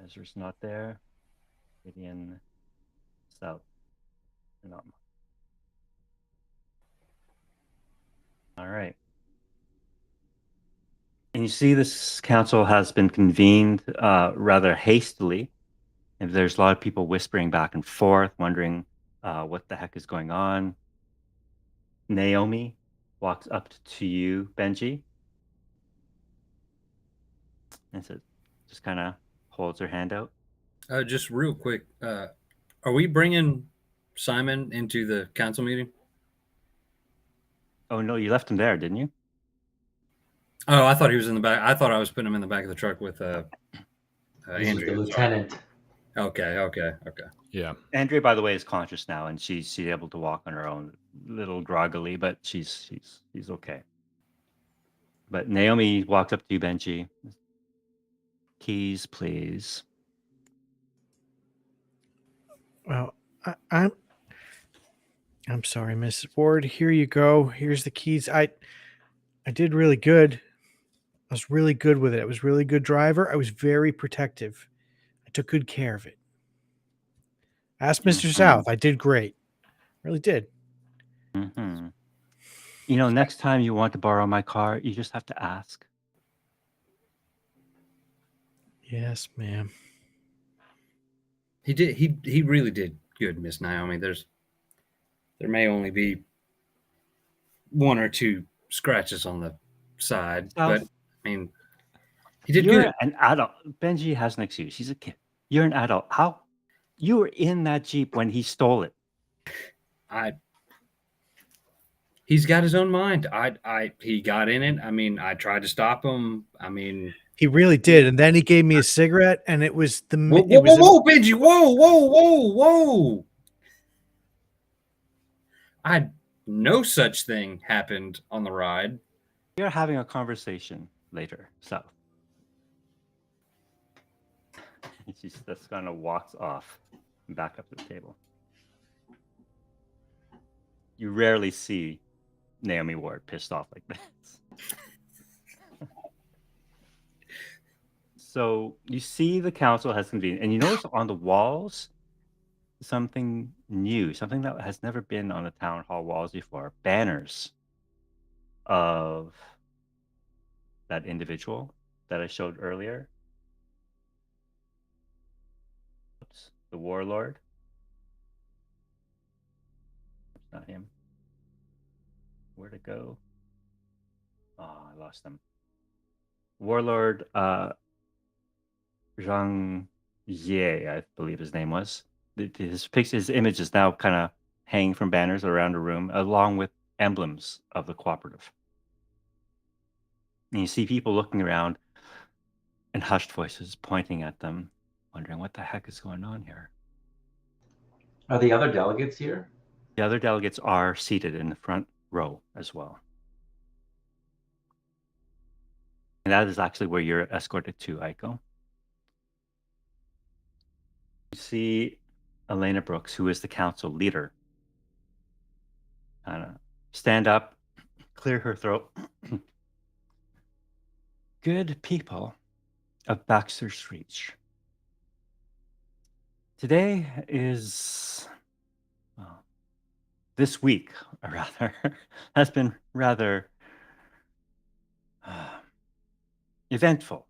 Ezra's not there. Gideon, South, and Otmar. All right. And you see this council has been convened rather hastily. And there's a lot of people whispering back and forth, wondering what the heck is going on. Naomi walks up to you, Benji, and says, just kind of holds her hand out. Just real quick, are we bringing Simon into the council meeting? Oh, no, you left him there, didn't you? Oh, I thought he was in the back. I thought I was putting him in the back of the truck with He's Andrea. the lieutenant. Okay. Yeah. Andrea, by the way, is conscious now, and she's able to walk on her own, a little groggily, but she's okay. But Naomi walks up to you, Benji. Keys, please. Well, I'm sorry, Miss Ward. Here you go. Here's the keys. I did really good. I was really good with it. I was really good driver. I was very protective. I took good care of it. Ask Mr. South. I did great. Really did. Mm-hmm. Next time you want to borrow my car, you just have to ask. Yes, ma'am. He did. He really did good, Miss Naomi. There may only be 1 or 2 scratches on the side, but I mean, he did You're good. an adult. Benji has an excuse. He's a kid. You're an adult. How? You were in that Jeep when he stole it. He's got his own mind. He got in it. I mean, I tried to stop him. I mean, he really did. And then he gave me a cigarette, and it was the whoa, Benji, whoa. No such thing happened on the ride. You're having a conversation later, South. She just kind of walks off and back up to the table. You rarely see Naomi Ward pissed off like this. So you see the council has convened, and you notice on the walls something new, something that has never been on the town hall walls before. Banners of that individual that I showed earlier. Oops, the warlord. It's not him. Where'd it go? Oh, I lost them. Warlord Zhang Ye, I believe his name was. His image is now kind of hanging from banners around the room, along with emblems of the cooperative. And you see people looking around and hushed voices pointing at them, wondering what the heck is going on here. Are the other delegates here? The other delegates are seated in the front row as well. And that is actually where you're escorted to, Aiko. You see Elena Brooks, who is the council leader, stand up, clear her throat. Good people of Baxter's Reach. Today is, well, this week, rather, has been rather eventful.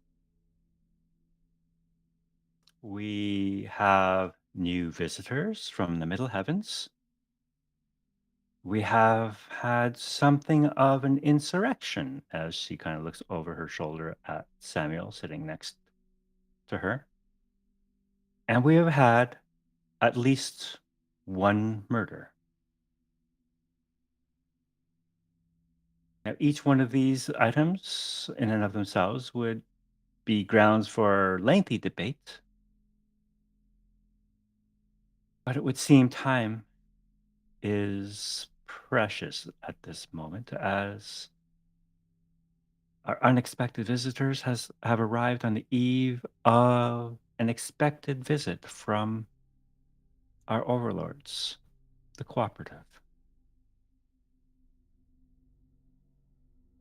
We have new visitors from the Middle Heavens. We have had something of an insurrection, as she kind of looks over her shoulder at Samuel sitting next to her. And we have had at least one murder. Now, each one of these items, in and of themselves, would be grounds for lengthy debate. But it would seem time is precious at this moment, as our unexpected visitors have arrived on the eve of an expected visit from our overlords, the cooperative.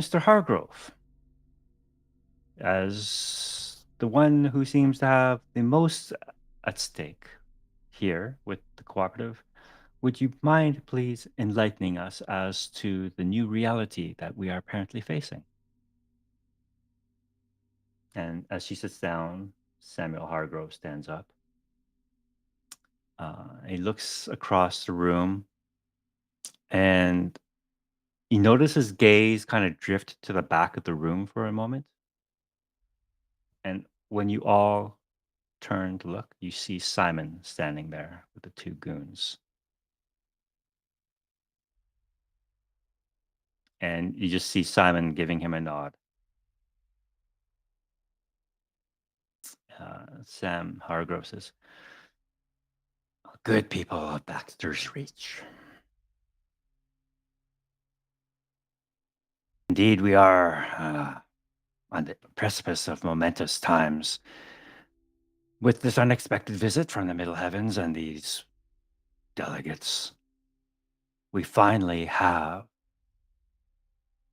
Mr. Hargrove, as the one who seems to have the most at stake here with the cooperative, would you mind please enlightening us as to the new reality that we are apparently facing? And as she sits down, Samuel Hargrove stands up. He looks across the room, and you notice his gaze kind of drift to the back of the room for a moment. And when you all turn to look, you see Simon standing there with the two goons. And you just see Simon giving him a nod. Sam Hargrove says, "Good people of Baxter's Reach. Indeed, we are on the precipice of momentous times. With this unexpected visit from the Middle Heavens and these delegates, we finally have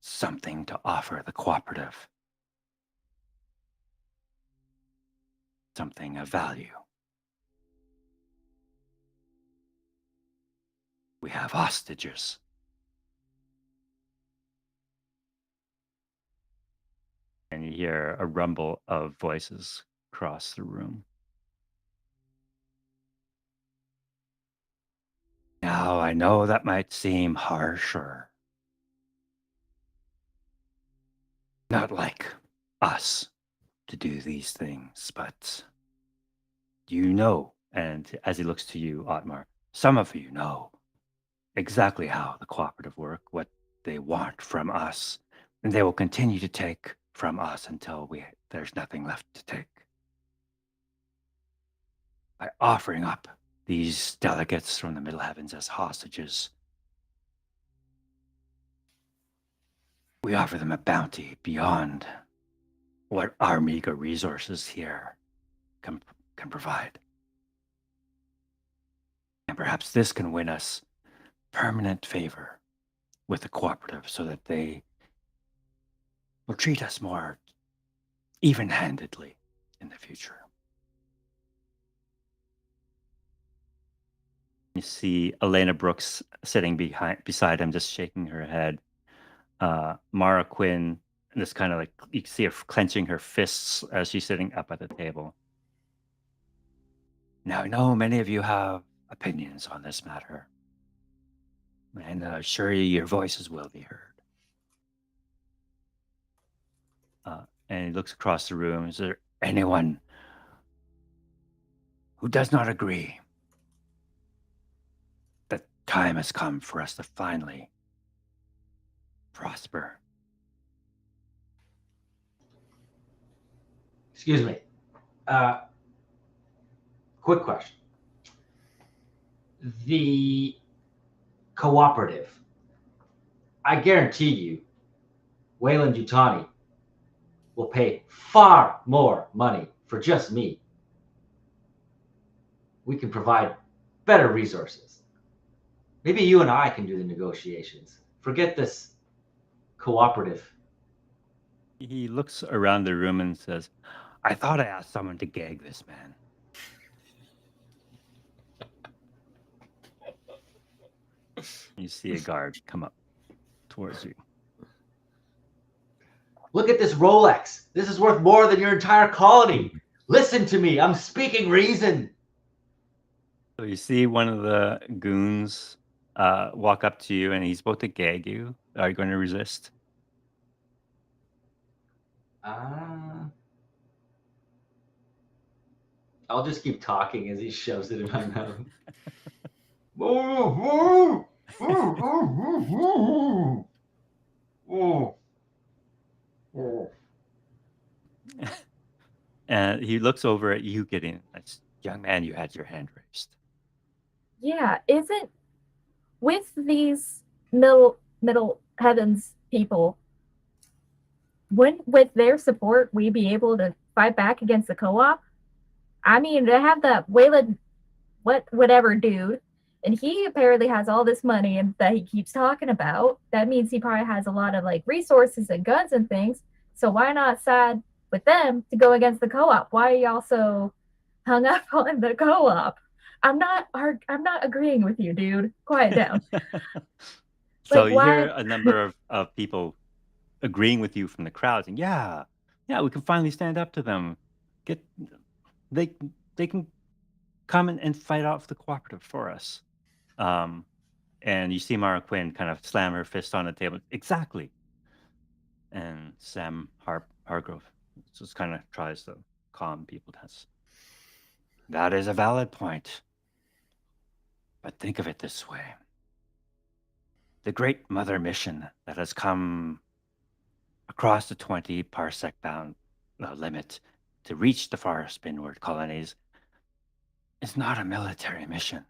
something to offer the cooperative. Something of value. We have hostages." And you hear a rumble of voices across the room. Now, I know that might seem harsh or not like us to do these things, but you know, and as he looks to you, Otmar, some of you know exactly how the cooperative work, what they want from us, and they will continue to take from us until there's nothing left to take. By offering up these delegates from the Middle Heavens as hostages, we offer them a bounty beyond what our meager resources here can provide. And perhaps this can win us permanent favor with the cooperative so that they will treat us more even-handedly in the future. You see Elena Brooks sitting beside him, just shaking her head. Mara Quinn, just kind of like you can see her clenching her fists as she's sitting up at the table. Now, I know many of you have opinions on this matter, and sure your voices will be heard. And he looks across the room. Is there anyone who does not agree that time has come for us to finally prosper? Excuse me. Quick question. The cooperative. I guarantee you, Wayland Yutani will pay far more money for just me. We can provide better resources. Maybe you and I can do the negotiations. Forget this cooperative. He looks around the room and says, I thought I asked someone to gag this man. You see a guard come up towards you. Look at this Rolex. This is worth more than your entire colony. Listen to me. I'm speaking reason. So you see one of the goons walk up to you, and he's about to gag you. Are you going to resist? I'll just keep talking as he shoves it in my mouth. And he looks over at you, Gideon. Young man, you had your hand raised. Yeah, isn't with these middle heavens people, wouldn't with their support we be able to fight back against the co-op? I mean, they have that Wayland whatever dude, and he apparently has all this money and that he keeps talking about. That means he probably has a lot of like resources and guns and things. So why not side with them to go against the co-op? Why are y'all so hung up on the co-op? I'm not agreeing with you, dude. Quiet down. So you hear a number of people agreeing with you from the crowd, and yeah, we can finally stand up to them. They can come and fight off the cooperative for us. And you see Mara Quinn kind of slam her fist on the table. Exactly. And Sam Hargrove just kind of tries to calm people down. That is a valid point. But think of it this way. The Great Mother mission that has come across the 20 parsec bound limit to reach the far spinward colonies is not a military mission.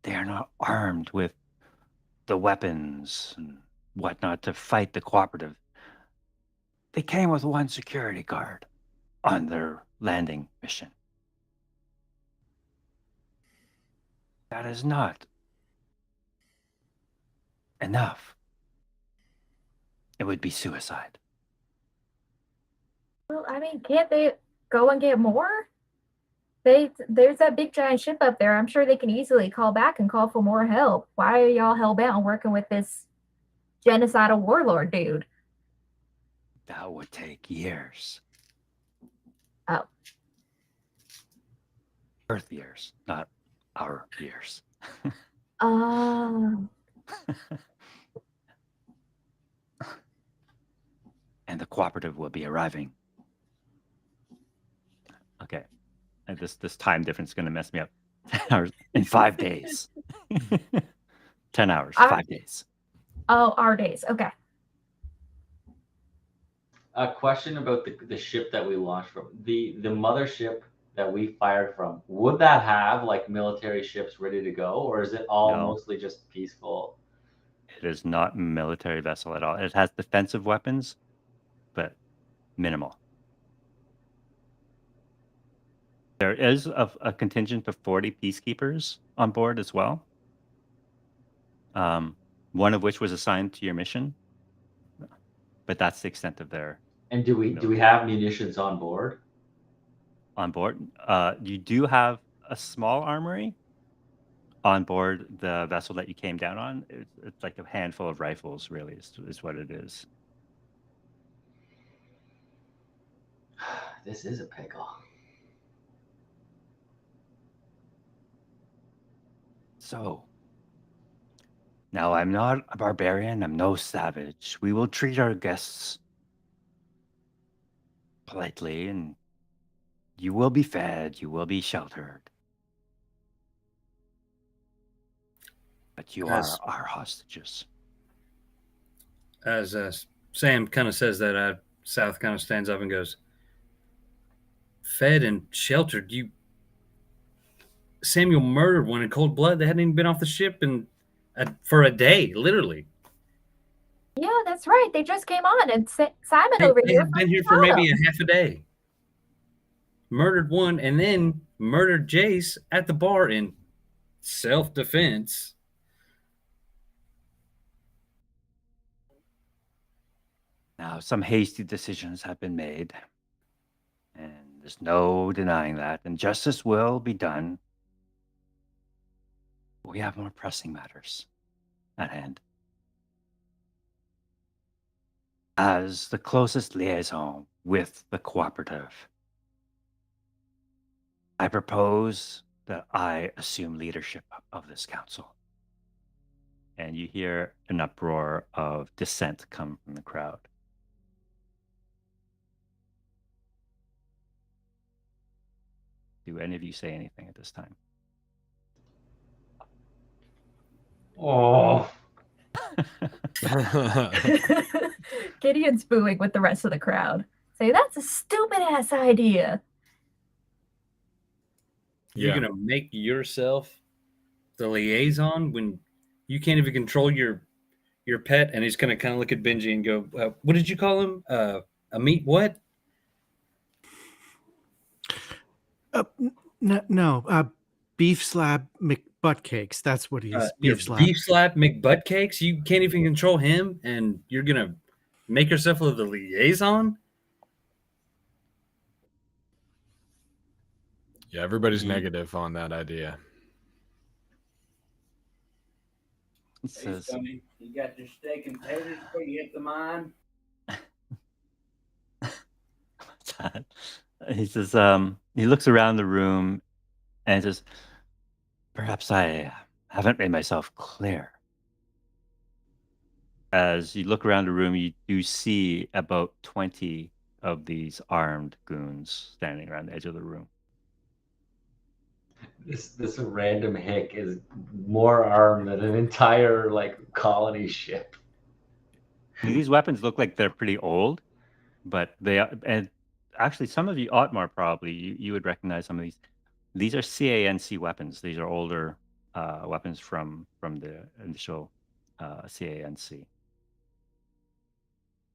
They are not armed with the weapons and whatnot to fight the cooperative. They came with one security guard on their landing mission. That is not enough. It would be suicide. Well, I mean, can't they go and get more? There's that big giant ship up there. I'm sure they can easily call back and call for more help. Why are y'all hellbound working with this genocidal warlord dude? That would take years. Oh. Earth years, not our years. Oh. And the cooperative will be arriving. Okay. And this time difference is going to mess me up. 10 hours in 5 days. 10 hours, 5 days. Oh, our days. Okay. A question about the ship that we launched from. The mothership that we fired from, would that have like military ships ready to go, or is it all mostly just peaceful? It is not a military vessel at all. It has defensive weapons, but minimal. There is a contingent of 40 peacekeepers on board as well. One of which was assigned to your mission, but that's the extent of their. And do we have munitions on board? On board, you do have a small armory. on board the vessel that you came down on. It's like a handful of rifles, really, is what it is. This is a pickle. So, now I'm not a barbarian, I'm no savage. We will treat our guests politely, and you will be fed, you will be sheltered. But you are As our hostages. as Sam kind of says that, South kind of stands up and goes, "Fed and sheltered. You Samuel murdered one in cold blood. They hadn't even been off the ship for a day, literally. Yeah, that's right. They just came on, and Simon They, over they here had been here for found maybe them. a half a day. Murdered one and then murdered Jace at the bar in self-defense." Now, some hasty decisions have been made, and there's no denying that, and justice will be done. We have more pressing matters at hand. As the closest liaison with the cooperative, I propose that I assume leadership of this council. And you hear an uproar of dissent come from the crowd. Do any of you say anything at this time? Oh, Gideon's booing with the rest of the crowd. Say, that's a stupid ass idea. You're Yeah. gonna make yourself the liaison when you can't even control your pet. And he's gonna kind of look at Benji and go, "What did you call him? A meat what?" No, beef slab McButtcakes. That's what he is. Beef slab. Beef slap McButtcakes. You can't even control him, and you're gonna make yourself the liaison. Yeah, everybody's Ye- negative on that idea. It Hey, says, Sonny, you got your steak and taters before you hit the mine? what's that? He says, he looks around the room and says, perhaps I haven't made myself clear. As you look around the room, you do see about 20 of these armed goons standing around the edge of the room. this random hick is more armed than an entire like colony ship. These weapons look like they're pretty old, but they are, and actually some of you, Otmar probably, you would recognize some of these. These are CANC weapons. These are older weapons from the initial CANC.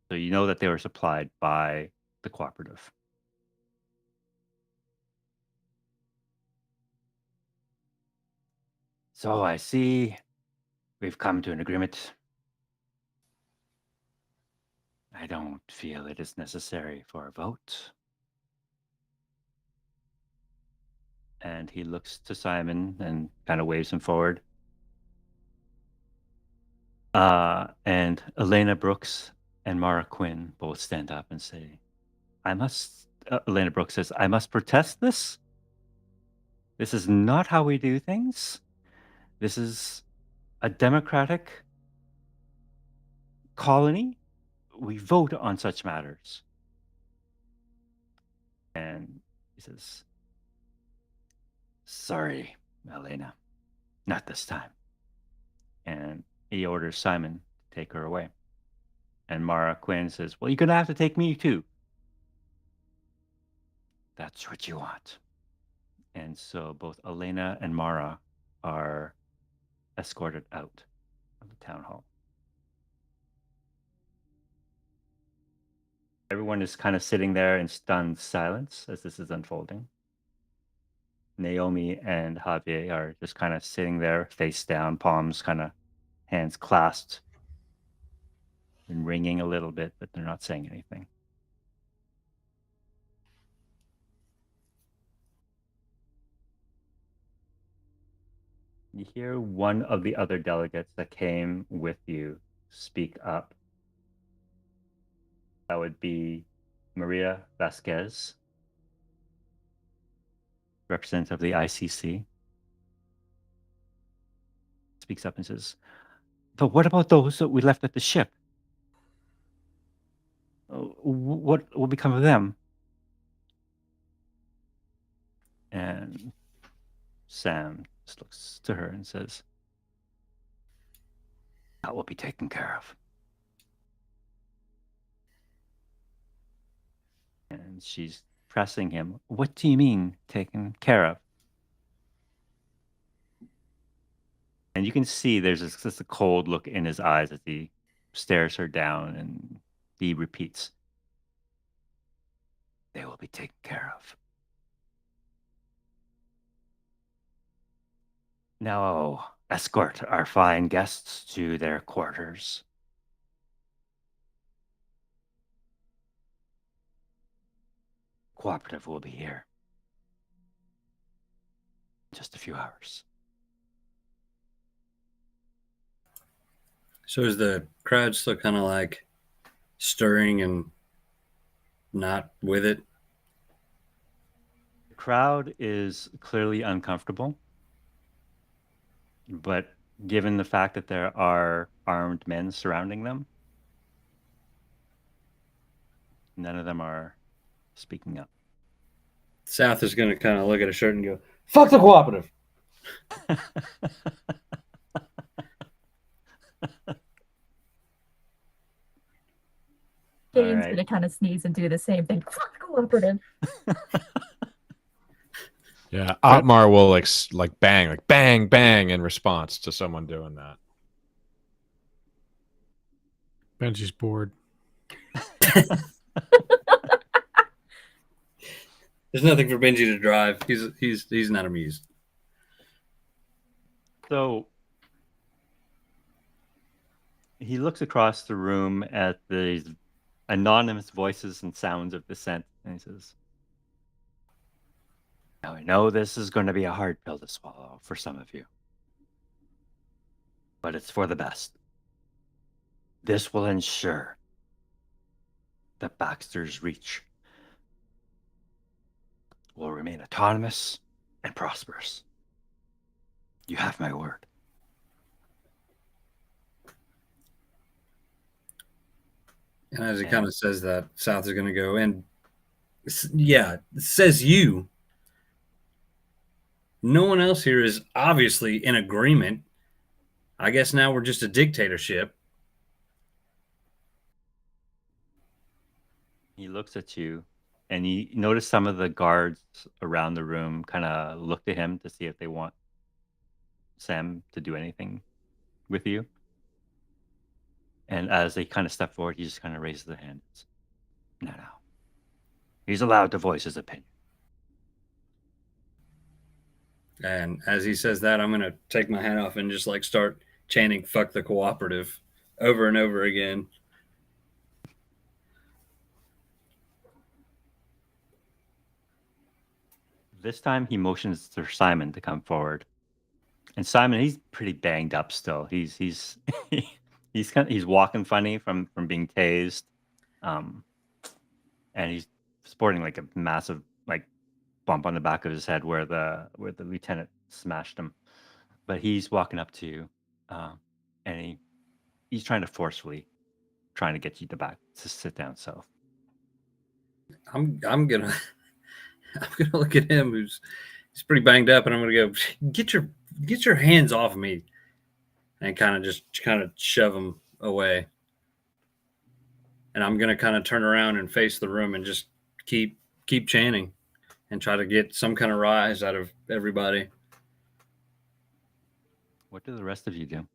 So you know that they were supplied by the cooperative. So I see we've come to an agreement. I don't feel it is necessary for a vote. And he looks to Simon and kind of waves him forward. And Elena Brooks and Mara Quinn both stand up and say, Elena Brooks says, I must protest this. This is not how we do things. This is a democratic colony. We vote on such matters. And he says, sorry, Elena, not this time. And he orders Simon to take her away. And Mara Quinn says, well, you're going to have to take me too. That's what you want. And so both Elena and Mara are escorted out of the town hall. Everyone is kind of sitting there in stunned silence as this is unfolding. Naomi and Javier are just kind of sitting there, face down, palms kind of, hands clasped, and ringing a little bit, but they're not saying anything. You hear one of the other delegates that came with you speak up. That would be Maria Vasquez, representative of the ICC. Speaks up and says, "But what about those that we left at the ship? What will become of them?" And Sam just looks to her and says, "That will be taken care of." And she's pressing him. "What do you mean taken care of?" And you can see there's just a cold look in his eyes as he stares her down, and he repeats, "They will be taken care of." Now escort our fine guests to their quarters. Cooperative will be here in just a few hours. So is the crowd still kind of like stirring and not with it? The crowd is clearly uncomfortable, but given the fact that there are armed men surrounding them, none of them are speaking up. South is going to kind of look at a shirt and go, "Fuck the cooperative." Gideon's right. gonna kind of sneeze and do the same thing. Fuck cooperative. Yeah, Otmar will like bang bang in response to someone doing that. Benji's bored. There's nothing for Benji to drive. He's not amused. So he looks across the room at these anonymous voices and sounds of dissent, and he says, "Now I know this is going to be a hard pill to swallow for some of you, but it's for the best. This will ensure that Baxter's Reach will remain autonomous and prosperous. You have my word." And as he kind of says that, South is going to go, "And yeah, it says you. No one else here is obviously in agreement. I guess now we're just a dictatorship." He looks at you, and you notice some of the guards around the room kind of look to him to see if they want Sam to do anything with you. And as they kind of step forward, he just kind of raises their hands. No. He's allowed to voice his opinion. And as he says that, I'm going to take my hat off and just like start chanting "fuck the cooperative" over and over again. This time he motions for Simon to come forward. And Simon, he's pretty banged up still. He's he's walking funny from being tased. And he's sporting like a massive like bump on the back of his head where the lieutenant smashed him. But he's walking up to you, and he's trying to forcefully trying to get you to sit down. So I'm gonna look at him he's pretty banged up, and I'm gonna go, get your hands off of me, and kind of shove him away. And I'm gonna kind of turn around and face the room and just keep chanting and try to get some kind of rise out of everybody. what do the rest of you do?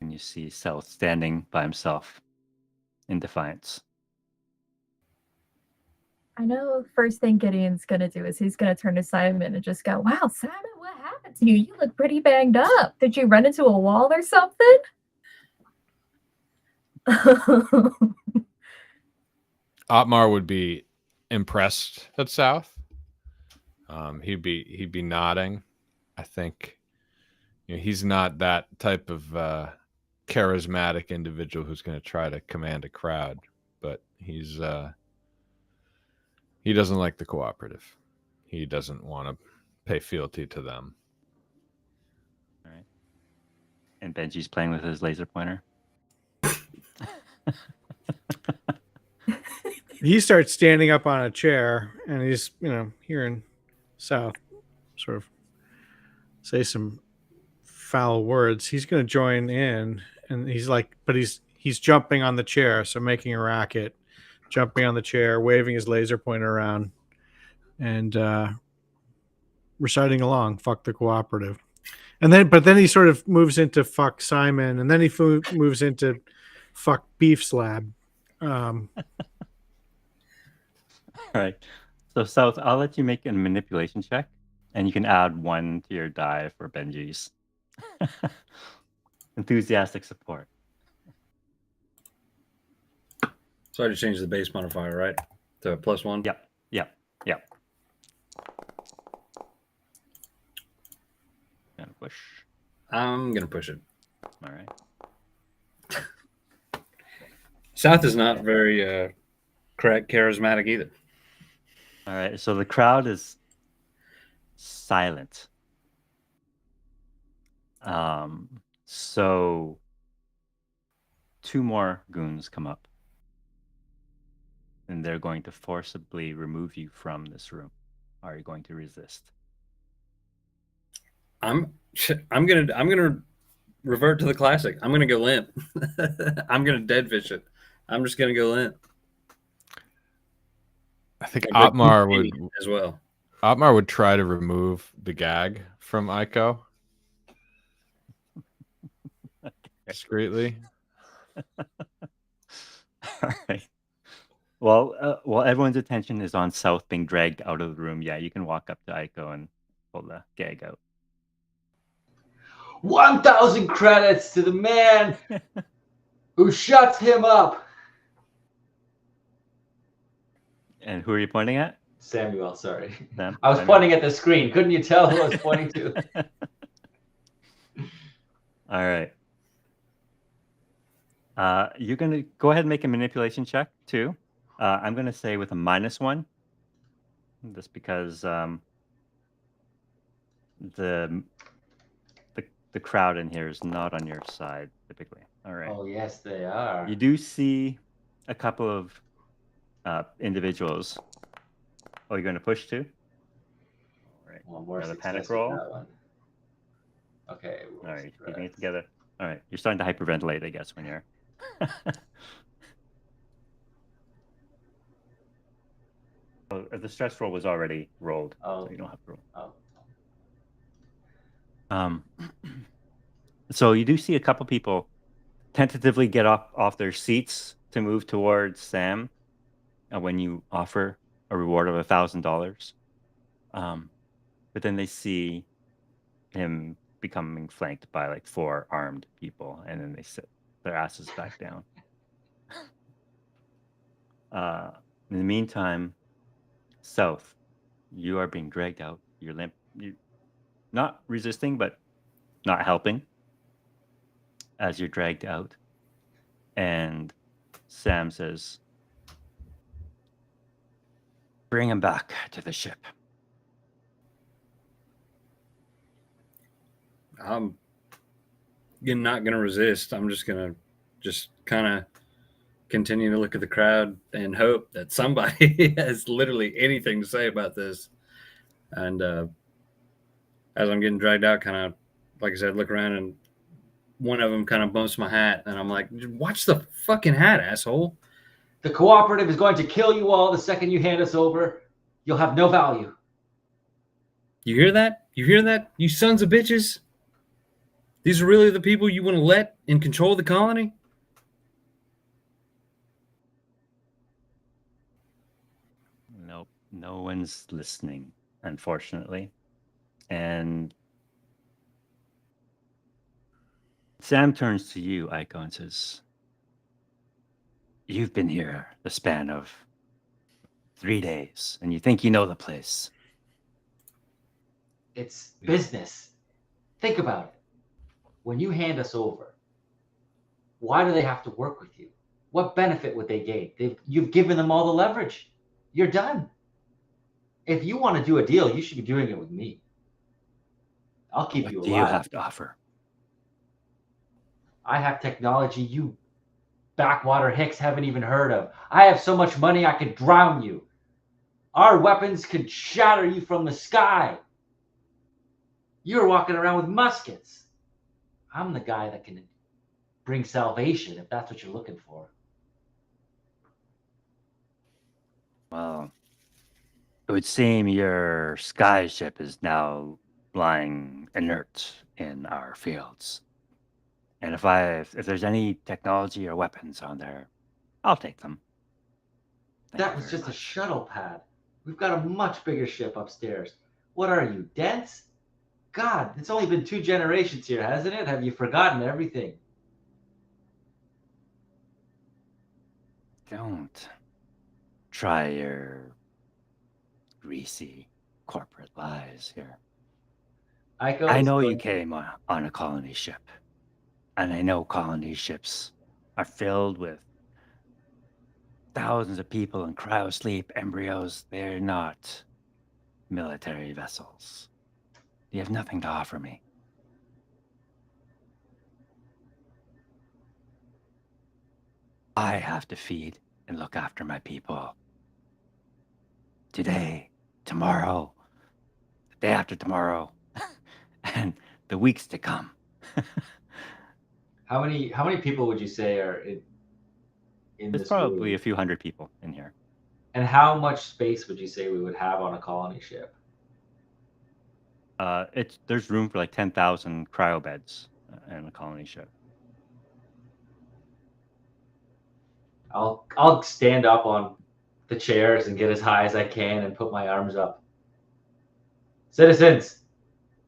And you see South standing by himself in defiance. I know first thing Gideon's gonna do is he's gonna turn to Simon and just go, "Wow, Simon, what happened to you? You look pretty banged up. Did you run into a wall or something?" Otmar would be impressed at South. He'd be nodding. I think he's not that type of charismatic individual who's going to try to command a crowd, but he doesn't like the cooperative. He doesn't want to pay fealty to them. All right. And Benji's playing with his laser pointer. He starts standing up on a chair, and he's hearing South sort of say some foul words. He's going to join in, and he's like, but he's jumping on the chair, so making a racket, jumping on the chair, waving his laser pointer around, and reciting along, "Fuck the cooperative." And then he sort of moves into "Fuck Simon," and then he moves into "Fuck Beef Slab." All right. So South, I'll let you make a manipulation check, and you can add 1 to your die for Benji's enthusiastic support. So I just changed the base modifier, right? To +1? Yep. Gonna push. I'm going to push it. All right. South is not very charismatic either. All right. So the crowd is silent. So 2 more goons come up, and they're going to forcibly remove you from this room. Are you going to resist? I'm gonna revert to the classic. I'm gonna go limp. I'm gonna dead fish it. I'm just gonna go limp. I think And Otmar would as well. Otmar would try to remove the gag from Aiko discreetly. All right. Well, everyone's attention is on South being dragged out of the room. Yeah, you can walk up to Aiko and pull the gag out. 1,000 credits to the man who shuts him up. And who are you pointing at? Samuel, sorry. Sam? I was Samuel? pointing at the screen. Couldn't you tell who I was pointing to? All right. You're going to go ahead and make a manipulation check, too. I'm going to say with a -1, just because the crowd in here is not on your side, typically. All right. Oh, yes, they are. You do see a couple of individuals. Oh, you're going to push, too? All right. One more Another success panic with roll. that one. Okay. All right, keeping it together. All right, you're starting to hyperventilate, I guess, when you're. Oh, the stress roll was already rolled, Oh. so you don't have to roll. Oh. So you do see a couple people tentatively get off their seats to move towards Sam when you offer a reward of $1,000. But then they see him becoming flanked by like 4 armed people, and then they sit their asses back down. In the meantime, South, you are being dragged out. You're limp. You're not resisting, but not helping as you're dragged out. And Sam says, "Bring him back to the ship." I'm not gonna resist. I'm just gonna kind of continue to look at the crowd and hope that somebody has literally anything to say about this. And as I'm getting dragged out, kind of like I said, look around, and one of them kind of bumps my hat, and I'm like, "Watch the fucking hat, asshole!" The cooperative is going to kill you all the second you hand us over. You'll have no value. You hear that? You hear that? You sons of bitches! These are really the people you want to let in control of the colony? Nope, no one's listening, unfortunately. And Sam turns to you, Aiko, and says, "You've been here the span of 3 days, and you think you know the place. It's business. Think about it. When you hand us over, why do they have to work with you? What benefit would they gain? You've given them all the leverage. You're done. If you want to do a deal, you should be doing it with me. I'll keep you What do you alive. have to offer? I have technology you backwater hicks haven't even heard of. I have so much money I could drown you. Our weapons could shatter you from the sky. You're walking around with muskets. I'm the guy that can bring salvation if that's what you're looking for. Well, it would seem your sky ship is now lying inert in our fields. And if there's any technology or weapons on there, I'll take them. Thank That you was very just a much. shuttle pad. We've got a much bigger ship upstairs. What are you, dense? God, it's only been 2 generations here, hasn't it? Have you forgotten everything? Don't try your greasy corporate lies here. Aiko I is know you going- came on a colony ship, and I know colony ships are filled with thousands of people in cryosleep embryos. They're not military vessels. You have nothing to offer me. I have to feed and look after my people. Today, tomorrow, the day after tomorrow, and the weeks to come. How many people would you say are in There's this probably room? a few hundred people in here. And how much space would you say we would have on a colony ship? There's room for like 10,000 cryo beds in a colony ship. I'll stand up on the chairs and get as high as I can and put my arms up. Citizens,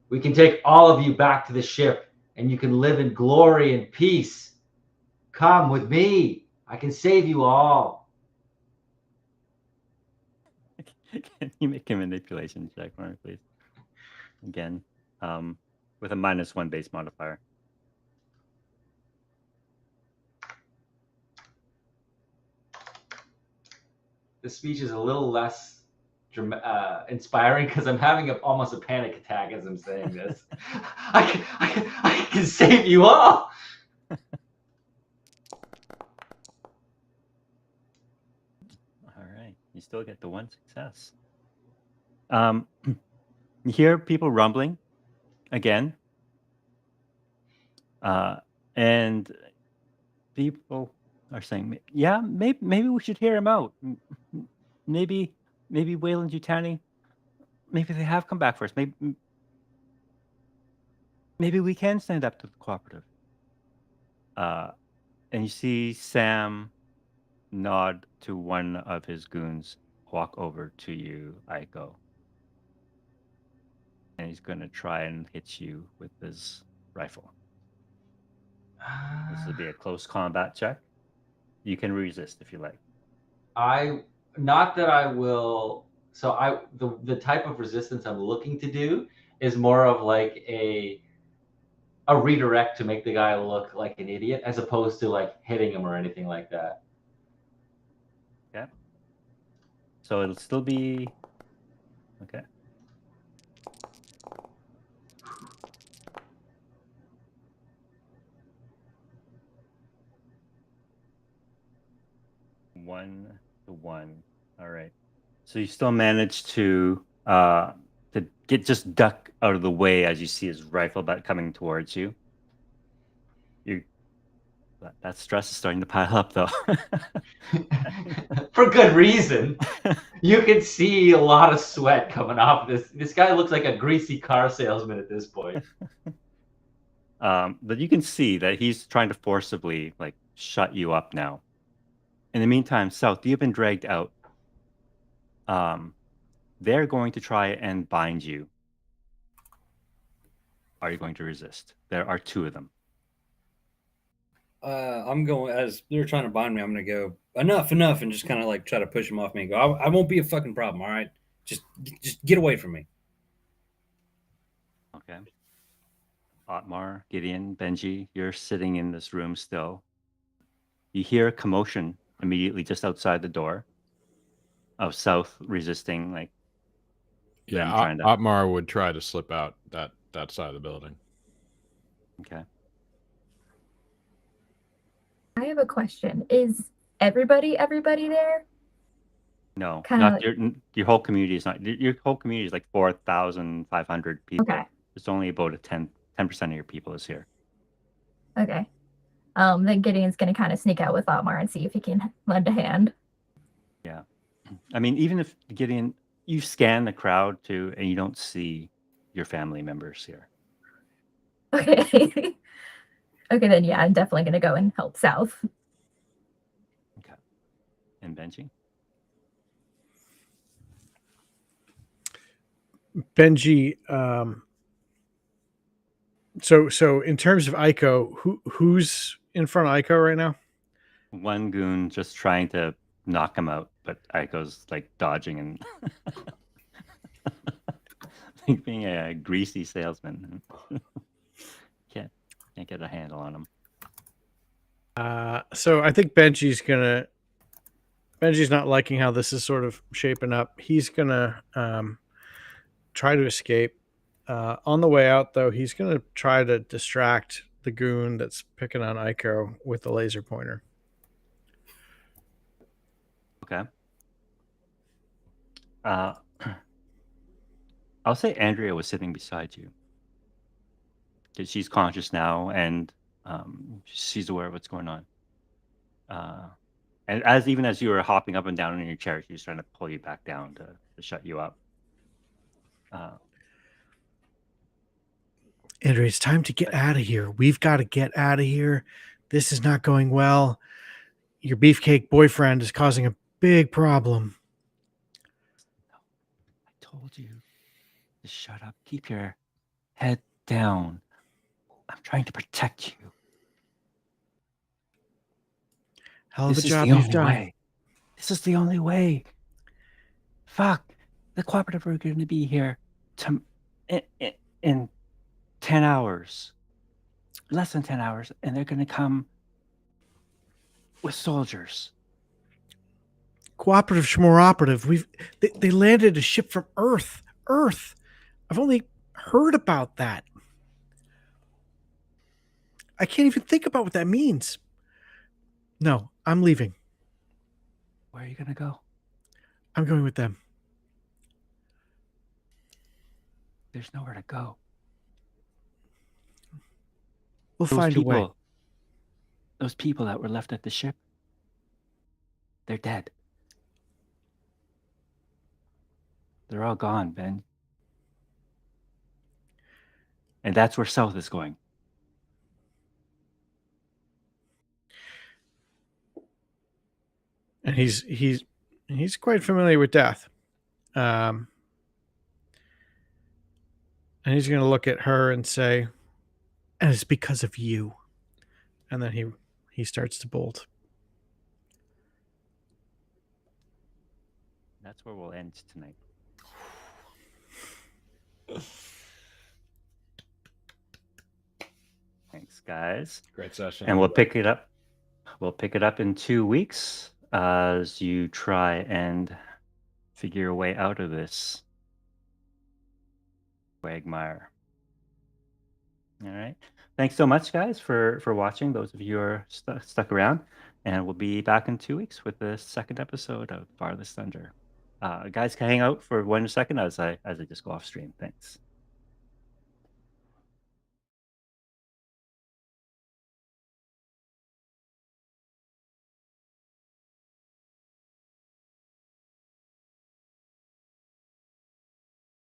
we can take all of you back to the ship and you can live in glory and peace. Come with me. I can save you all. Can you make a manipulation check for me, please? Again, with a -1 base modifier. The speech is a little less inspiring because I'm having almost a panic attack as I'm saying this. I can save you all. All right, you still get the 1 success. You hear people rumbling again, and people are saying, "Yeah, maybe we should hear him out. Maybe Wayland Yutani, maybe they have come back first. Maybe we can stand up to the cooperative." And you see Sam nod to one of his goons, walk over to you, Aiko. And he's going to try and hit you with his rifle. This will be a close combat check. You can resist if you like. Not that I will. So the type of resistance I'm looking to do is more of like a redirect to make the guy look like an idiot, as opposed to like hitting him or anything like that. Okay. So it'll still be okay. One to one. All right. So you still manage to just duck out of the way as you see his rifle butt coming towards you. That stress is starting to pile up, though. For good reason. You can see a lot of sweat coming off this. This guy looks like a greasy car salesman at this point. But you can see that he's trying to forcibly shut you up now. In the meantime, South, you've been dragged out. They're going to try and bind you. Are you going to resist? There are 2 of them. I'm going, as they're trying to bind me, I'm going to go, enough, and just kind of try to push them off me and go, I won't be a fucking problem, all right? Just get away from me. Okay. Otmar, Gideon, Benji, you're sitting in this room still. You hear a commotion immediately just outside the door of South resisting, like them Yeah, trying to. Otmar would try to slip out that side of the building. Okay. I have a question. Is everybody there? No, Kinda not your whole community is not. Your whole community is like 4,500 people. Okay. It's only about a 10% of your people is here. Okay. Then Gideon's gonna kind of sneak out with Otmar and see if he can lend a hand. Yeah. I mean, even if Gideon, you scan the crowd too, and you don't see your family members here. Okay. Okay, then yeah, I'm definitely gonna go and help South. Okay. And Benji? Benji, so in terms of Aiko, who's in front of Aiko right now? One goon just trying to knock him out, but Aiko's like dodging and like being a greasy salesman. can't get a handle on him. So I think Benji's not liking how this is sort of shaping up. He's gonna try to escape. On the way out, though, he's gonna try to distract the goon that's picking on Aiko with the laser pointer. Okay. I'll say Andrea was sitting beside you because she's conscious now and she's aware of what's going on. And even as you were hopping up and down in your chair, she was trying to pull you back down to shut you up. Andrea, it's time to get out of here. We've got to get out of here. This is not going well. Your beefcake boyfriend is causing a big problem. I told you to shut up. Keep your head down. I'm trying to protect you. Hell of a This is job the you've only done. way. This is the only way. Fuck. The cooperative are going to be here in 10 hours. Less than 10 hours. And they're going to come with soldiers. Cooperative schmooroperative. They landed a ship from Earth. I've only heard about that. I can't even think about what that means. No, I'm leaving. Where are you going to go? I'm going with them. There's nowhere to go. We'll find a way. Those people that were left at the ship, they're dead. They're all gone, Ben. And that's where South is going. And he's quite familiar with death. And he's going to look at her and say, and it's because of you. And then he starts to bolt. That's where we'll end tonight. Thanks, guys. Great session. And we'll pick it up. We'll pick it up in 2 weeks as you try and figure your way out of this quagmire. All right. Thanks so much, guys, for watching. Those of you who are stuck around, and we'll be back in 2 weeks with the second episode of Farthest Thunder. Guys, can hang out for 1 second as I just go off stream. Thanks.